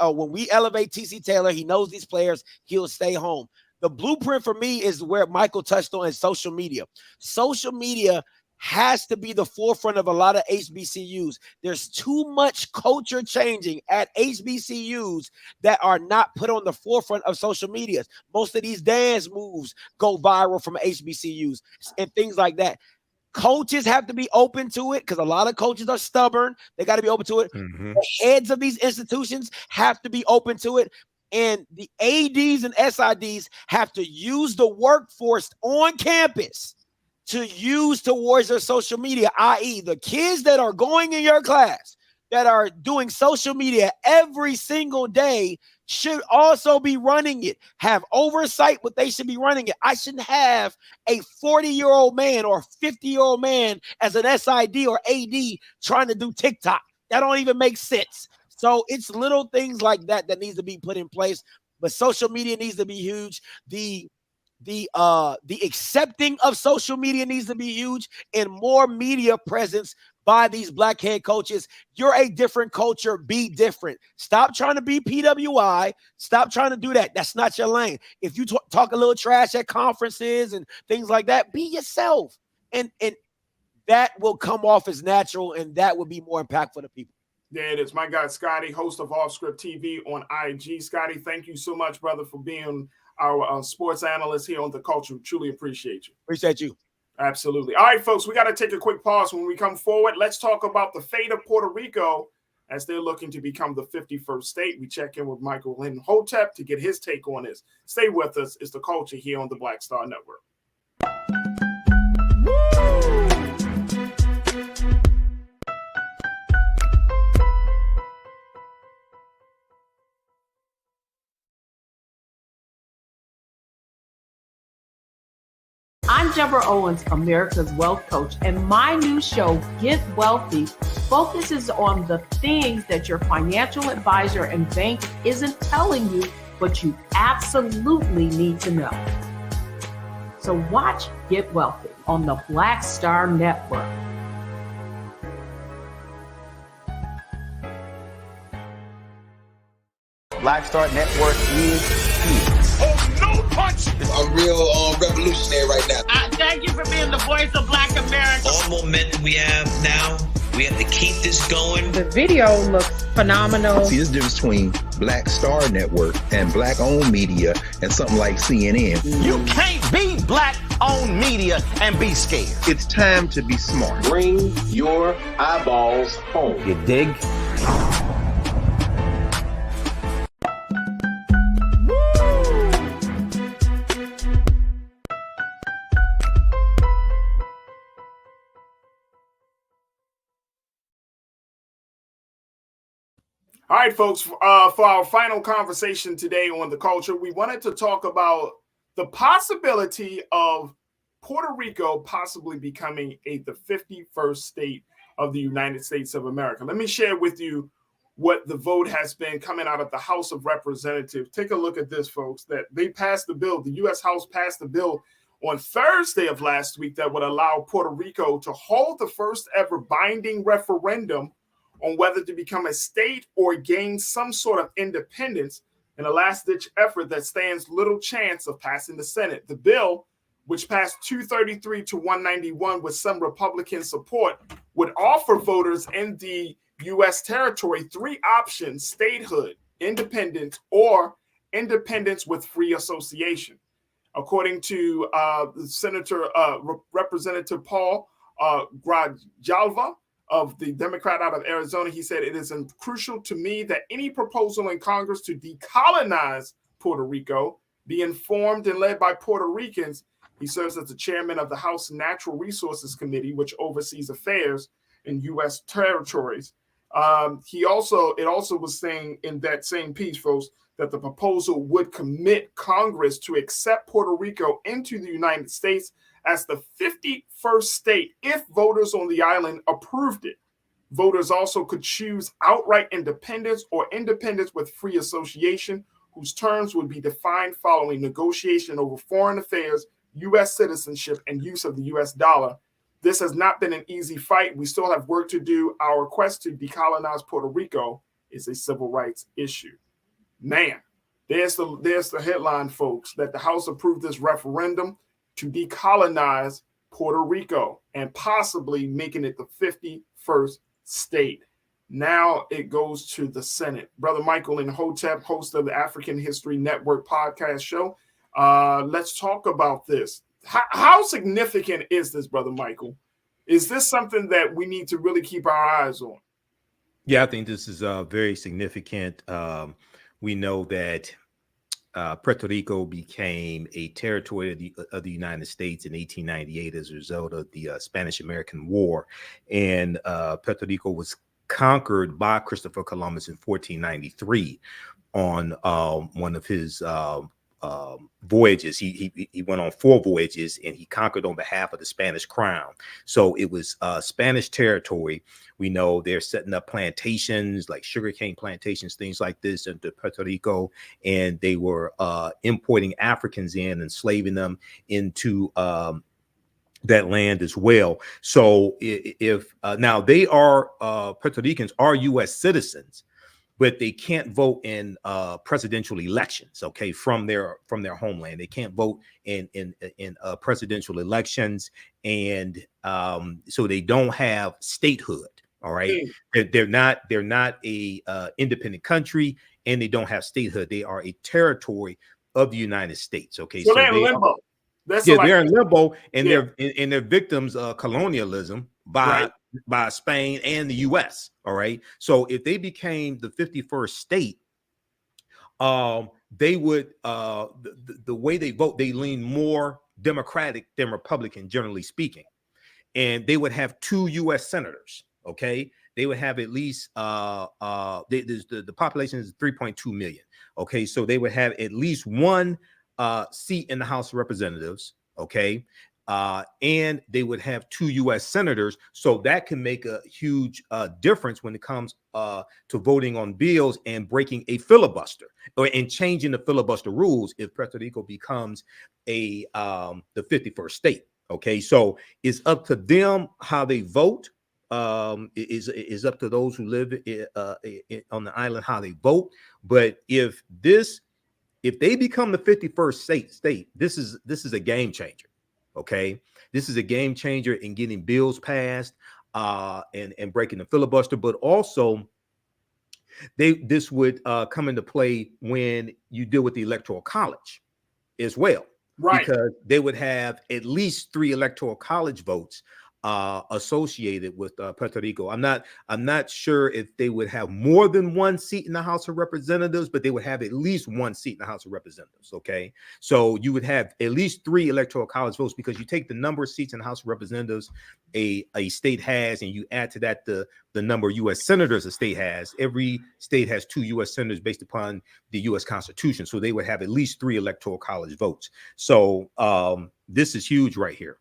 when we elevate TC Taylor, he knows these players, he'll stay home. The blueprint for me is where Michael touched on, is social media. Social media has to be the forefront of a lot of HBCUs. There's too much culture changing at HBCUs that are not put on the forefront of social media. Most of these dance moves go viral from HBCUs and things like that. Coaches have to be open to it because a lot of coaches are stubborn. They got to be open to it. The heads of these institutions have to be open to it. And the ADs and SIDs have to use the workforce on campus to use towards their social media, i.e. the kids that are going in your class that are doing social media every single day should also be running it, have oversight, but they should be running it. I shouldn't have a 40-year-old man or 50-year-old man as an SID or AD trying to do TikTok. That don't even make sense. So it's little things like that that needs to be put in place, but social media needs to be huge. The accepting of social media needs to be huge, and more media presence by these black head coaches. You're a different culture. Be different. Stop trying to be PWI. Stop trying to do that. That's not your lane. If you talk a little trash at conferences and things like that, be yourself. And that will come off as natural, and that will be more impactful to people. There it is. My guy, Scotty, host of Off Script TV on IG. Scotty, thank you so much, brother, for being our sports analyst here on The Culture. Truly appreciate you. Appreciate you. Absolutely. All right, folks, we got to take a quick pause. When we come forward, let's talk about the fate of Puerto Rico as they're looking to become the 51st state. We check in with Michael Lynn Hotep to get his take on this. Stay with us. It's The Culture here on the Black Star Network. I'm Deborah Owens, America's Wealth Coach, and my new show, Get Wealthy, focuses on the things that your financial advisor and bank isn't telling you, but you absolutely need to know. So watch Get Wealthy on the Black Star Network. Black Star Network is here. Oh, no punch! I'm real revolutionary right now. Thank you for being the voice of Black America. All momentum we have now, we have to keep this going. The video looks phenomenal. See, there's a difference between Black Star Network and black-owned media and something like CNN. You can't be black-owned media and be scared. It's time to be smart. Bring your eyeballs home. You dig? All right, folks, for our final conversation today on The Culture, we wanted to talk about the possibility of Puerto Rico possibly becoming the 51st state of the United States of America. Let me share with you what the vote has been coming out of the House of Representatives. Take a look at this, folks, that they passed the bill. The U.S. House passed the bill on Thursday of last week that would allow Puerto Rico to hold the first ever binding referendum on whether to become a state or gain some sort of independence in a last-ditch effort that stands little chance of passing the Senate. The bill, which passed 233 to 191 with some Republican support, would offer voters in the U.S. territory three options: statehood, independence, or independence with free association. According to Representative Paul Grijalva, of the Democrat out of Arizona, he said, "It is crucial to me that any proposal in Congress to decolonize Puerto Rico be informed and led by Puerto Ricans." He serves as the chairman of the House Natural Resources Committee, which oversees affairs in U.S. territories. It also was saying in that same piece, folks, that the proposal would commit Congress to accept Puerto Rico into the United States as the 51st state if voters on the island approved it. Voters also could choose outright independence or independence with free association, whose terms would be defined following negotiation over foreign affairs, U.S. citizenship, and use of the U.S. dollar. This has not been an easy fight. We still have work to do. Our quest to decolonize Puerto Rico is a civil rights issue. Man, there's the headline, folks, that the House approved this referendum to decolonize Puerto Rico and possibly making it the 51st state. Now it goes to the Senate. Brother Michael and Hotep, host of the African History Network podcast show. Let's talk about this. How significant is this, Brother Michael? Is this something that we need to really keep our eyes on? Yeah, I think this is very significant. We know that Puerto Rico became a territory of the United States in 1898 as a result of the Spanish-American War, and Puerto Rico was conquered by Christopher Columbus in 1493 on one of his voyages. He went on 4 voyages, and he conquered on behalf of the Spanish crown. So it was Spanish territory. We know they're setting up plantations like sugarcane plantations, things like this into Puerto Rico, and they were importing Africans in, enslaving them into that land as well. So if now they are Puerto Ricans are U.S. citizens, but they can't vote in presidential elections. Okay, from their homeland, they can't vote in presidential elections, and so they don't have statehood. All right, they're not a independent country, and they don't have statehood. They are a territory of the United States. Okay, so they're in limbo. They're in limbo, and they're victims of colonialism by Spain and the U.S. All right. So if they became the 51st state, they would the way they vote, they lean more Democratic than Republican, generally speaking, and they would have 2 U.S. senators. Okay, they would have at least the population is 3.2 million. Okay, so they would have at least 1 seat in the House of Representatives. Okay. And they would have 2 U.S. senators. So that can make a huge difference when it comes to voting on bills and breaking a filibuster and changing the filibuster rules if Puerto Rico becomes the 51st state. Okay, so it's up to them how they vote. Is up to those who live on the island how they vote. But if they become the 51st state, this is a game changer. Okay, this is a game changer in getting bills passed and breaking the filibuster. But also, this would come into play when you deal with the Electoral College as well, right? Because they would have at least 3 Electoral College votes associated with Puerto Rico. I'm not sure if they would have more than 1 seat in the House of Representatives, but they would have at least 1 seat in the House of Representatives. Okay, so you would have at least 3 Electoral College votes, because you take the number of seats in the House of Representatives a state has, and you add to that the number of U.S. senators a state has. Every state has 2 U.S. senators based upon the U.S. Constitution, so they would have at least 3 Electoral College votes. So this is huge right here.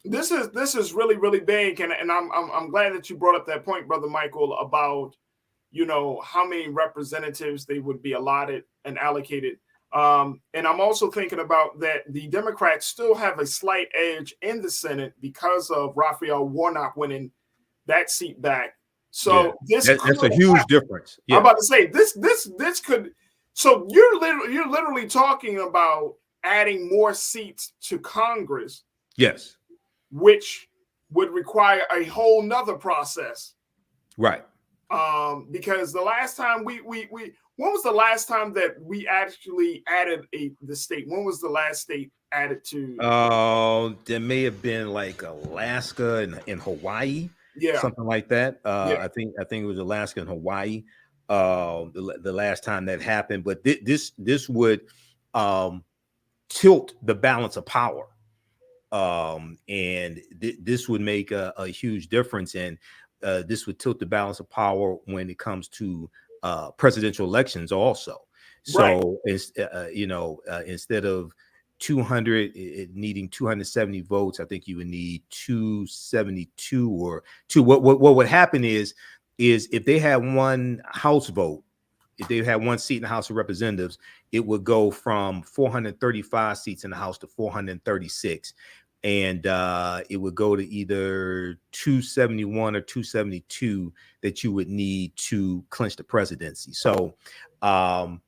This is really, really big, and I'm glad that you brought up that point, Brother Michael, about how many representatives they would be allotted and allocated. And I'm also thinking about that the Democrats still have a slight edge in the Senate because of Raphael Warnock winning that seat back. So that's a huge difference. Yeah. I'm about to say this could. So you're literally talking about adding more seats to Congress. Yes. Which would require a whole nother process. Right. Because the last time when was the last time that we actually added the state? When was the last state added to? There may have been like Alaska and Hawaii. Yeah. Something like that. I think it was Alaska and Hawaii. The last time that happened, but this would tilt the balance of power. And this would make a huge difference, and this would tilt the balance of power when it comes to presidential elections also. So instead of 200 needing 270 votes, I think you would need 272 or 2. What would happen is if they had 1 House vote, if they had 1 seat in the House of Representatives, it would go from 435 seats in the House to 436. And it would go to either 271 or 272 that you would need to clinch the presidency. So, and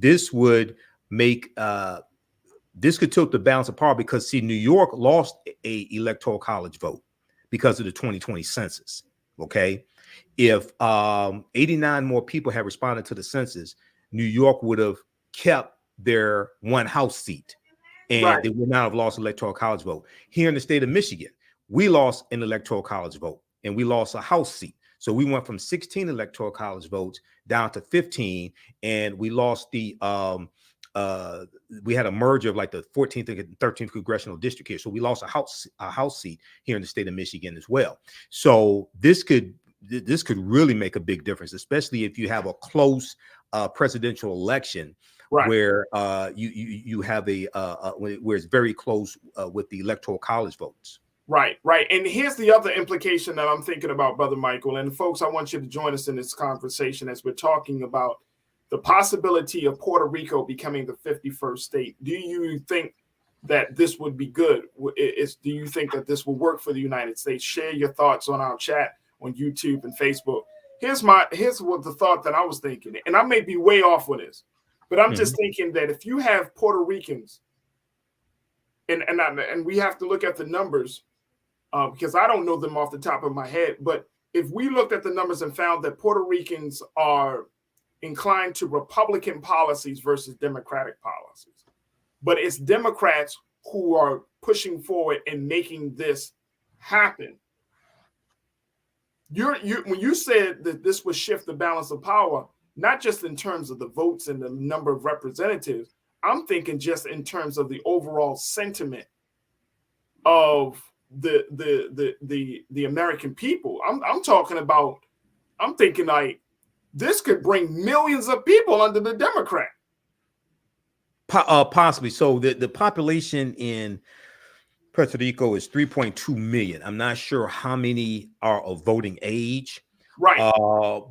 this would make this could tilt the balance of power, because see, New York lost a Electoral College vote because of the 2020 census. Okay, if 89 more people had responded to the census, New York would have kept their 1 House seat. And they would not have lost Electoral College vote. Here in the state of Michigan, we lost an Electoral College vote, and we lost a House seat. So we went from 16 Electoral College votes down to 15, and we lost the we had a merger of like the 14th and 13th congressional district here. So we lost a house seat here in the state of Michigan as well. So this could really make a big difference, especially if you have a close presidential election, right, where you have where it's very close with the electoral college votes. Right. And here's the other implication that I'm thinking about, Brother Michael. And folks, I want you to join us in this conversation as we're talking about the possibility of Puerto Rico becoming the 51st state. Do you think that this would be good? Do you think that this will work for the United States? Share your thoughts on our chat on YouTube and Facebook. Here's what the thought that I was thinking, and I may be way off with this, but I'm just thinking that if you have Puerto Ricans, and we have to look at the numbers because I don't know them off the top of my head, but if we looked at the numbers and found that Puerto Ricans are inclined to Republican policies versus Democratic policies, but it's Democrats who are pushing forward and making this happen. When you said that this would shift the balance of power, not just in terms of the votes and the number of representatives, I'm thinking just in terms of the overall sentiment of the American people. I'm thinking like this could bring millions of people under the Democrat. Possibly. So the population in Puerto Rico is 3.2 million. I'm not sure how many are of voting age. Right.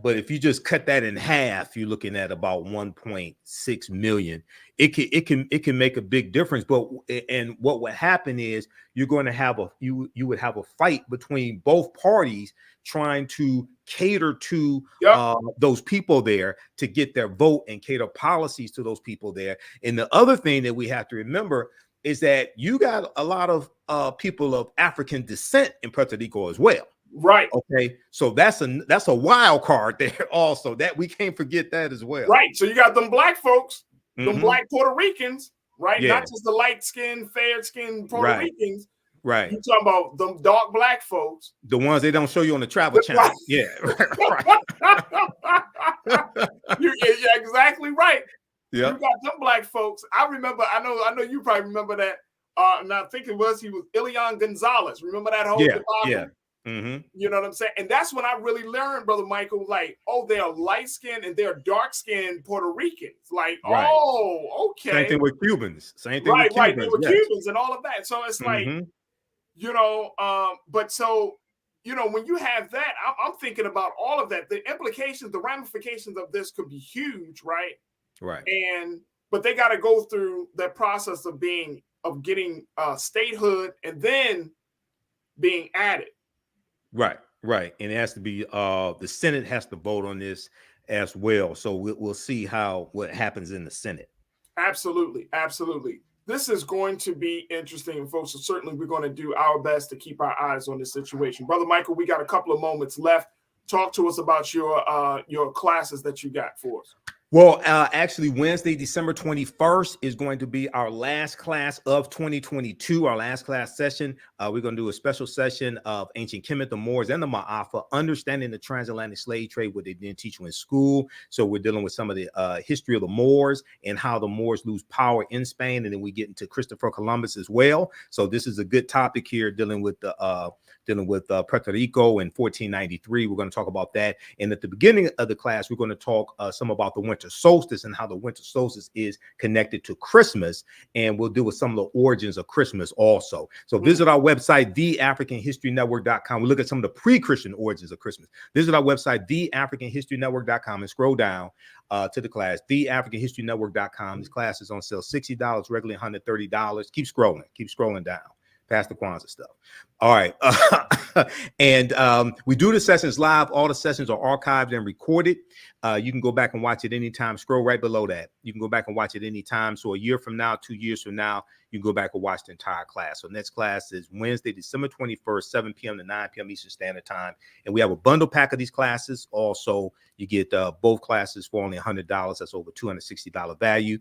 But if you just cut that in half, you're looking at about 1.6 million. It can make a big difference. But what would happen is you're going to have you would have a fight between both parties trying to cater to those people there to get their vote and cater policies to those people there. And the other thing that we have to remember is that you got a lot of people of African descent in Puerto Rico as well. Right. Okay. So that's a wild card there also. That we can't forget that as well. Right. So you got them black folks, them black Puerto Ricans, right? Yeah. Not just the light-skinned, fair-skinned Puerto Ricans. Right. You talking about them dark black folks. The ones they don't show you on the Travel Channel. Right. Yeah. You're exactly right. Yeah. You got them black folks. I know you probably remember that. And I think he was Elon Gonzalez. Remember that whole debacle? Yeah. You know what I'm saying? And that's when I really learned, Brother Michael, like, oh, they're light-skinned and they're dark-skinned Puerto Ricans. Like, oh, okay. Same thing with Cubans. They were Cubans and all of that. So it's like, but so, when you have that, I'm thinking about all of that. The implications, the ramifications of this could be huge, right? Right. But they got to go through that process of getting statehood and then being added. Right. And it has to be the Senate has to vote on this as well. So we'll see what happens in the Senate. Absolutely. This is going to be interesting, folks. So certainly we're going to do our best to keep our eyes on this situation. Brother Michael, we got a couple of moments left. Talk to us about your classes that you got for us. Well, actually, Wednesday, December 21st is going to be our last class of 2022, our last class session. We're going to do a special session of Ancient Kemet, the Moors, and the Ma'afa, understanding the transatlantic slave trade, what they didn't teach you in school. So we're dealing with some of the history of the Moors and how the Moors lose power in Spain. And then we get into Christopher Columbus as well. So this is a good topic here, dealing with Puerto Rico in 1493. We're going to talk about that. And at the beginning of the class, we're going to talk some about the winter solstice and how the winter solstice is connected to Christmas. And we'll deal with some of the origins of Christmas also. So visit our website, theafricanhistorynetwork.com. We look at some of the pre-Christian origins of Christmas. Visit our website, theafricanhistorynetwork.com, and scroll down to the class, theafricanhistorynetwork.com. This class is on sale $60, regularly $130. Keep scrolling down. Past the Kwanzaa stuff. All right. And we do the sessions live. All the sessions are archived and recorded. You can go back and watch it anytime. Scroll right below that. You can go back and watch it anytime. So a year from now, 2 years from now, you can go back and watch the entire class. So next class is Wednesday, December 21st, 7 p.m. to 9 p.m. Eastern Standard Time. And we have a bundle pack of these classes. Also, you get both classes for only $100. That's over $260 value.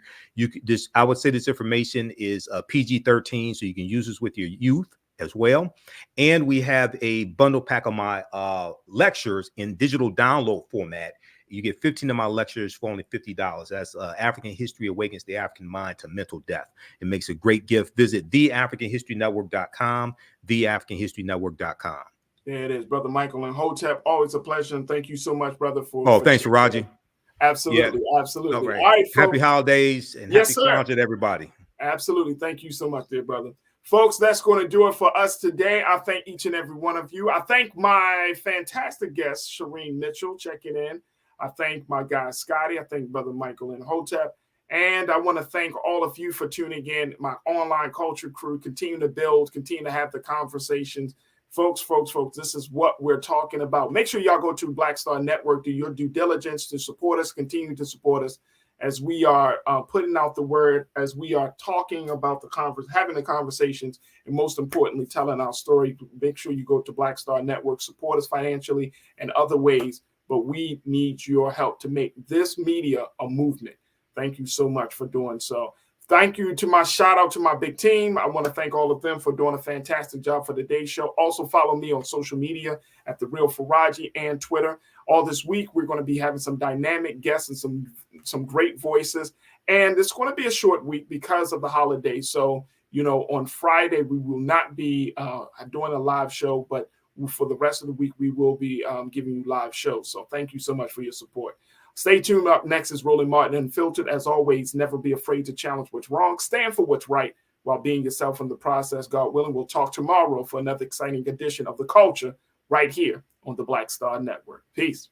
I would say this information is PG-13, so you can use this with your youth as well. And we have a bundle pack of my lectures in digital download format. You get 15 of my lectures for only $50. That's African History Awakens the African Mind to Mental Death. It makes a great gift. Visit theafricanhistorynetwork.com, theafricanhistorynetwork.com. There it is, Brother Michael and Hotep. Always a pleasure. And thank you so much, brother, for thanks, Raji. Absolutely. Yeah. Absolutely. All right, folks. Happy holidays and happy Kwanzaa to everybody. Absolutely. Thank you so much, dear brother. Folks, that's going to do it for us today. I thank each and every one of you. I thank my fantastic guest, Shireen Mitchell, checking in. I thank my guy, Scotty. I thank Brother Michael and Hotep. And I want to thank all of you for tuning in. My online culture crew, continue to build, continue to have the conversations. Folks, this is what we're talking about. Make sure y'all go to Black Star Network, do your due diligence to support us, continue to support us as we are putting out the word, as we are talking about the having the conversations, and most importantly, telling our story. Make sure you go to Black Star Network, support us financially and other ways, but we need your help to make this media a movement. Thank you so much for doing so. Thank you to my shout out to my big team. I want to thank all of them for doing a fantastic job for today's show. Also follow me on social media at The Real Faraji and Twitter. All this week, we're going to be having some dynamic guests and some great voices. And it's going to be a short week because of the holiday. So, on Friday, we will not be doing a live show, but for the rest of the week, we will be giving you live shows. So thank you so much for your support. Stay tuned. Up next is Roland Martin Unfiltered. As always, never be afraid to challenge what's wrong. Stand for what's right while being yourself in the process. God willing, we'll talk tomorrow for another exciting edition of The Culture right here on the Black Star Network. Peace.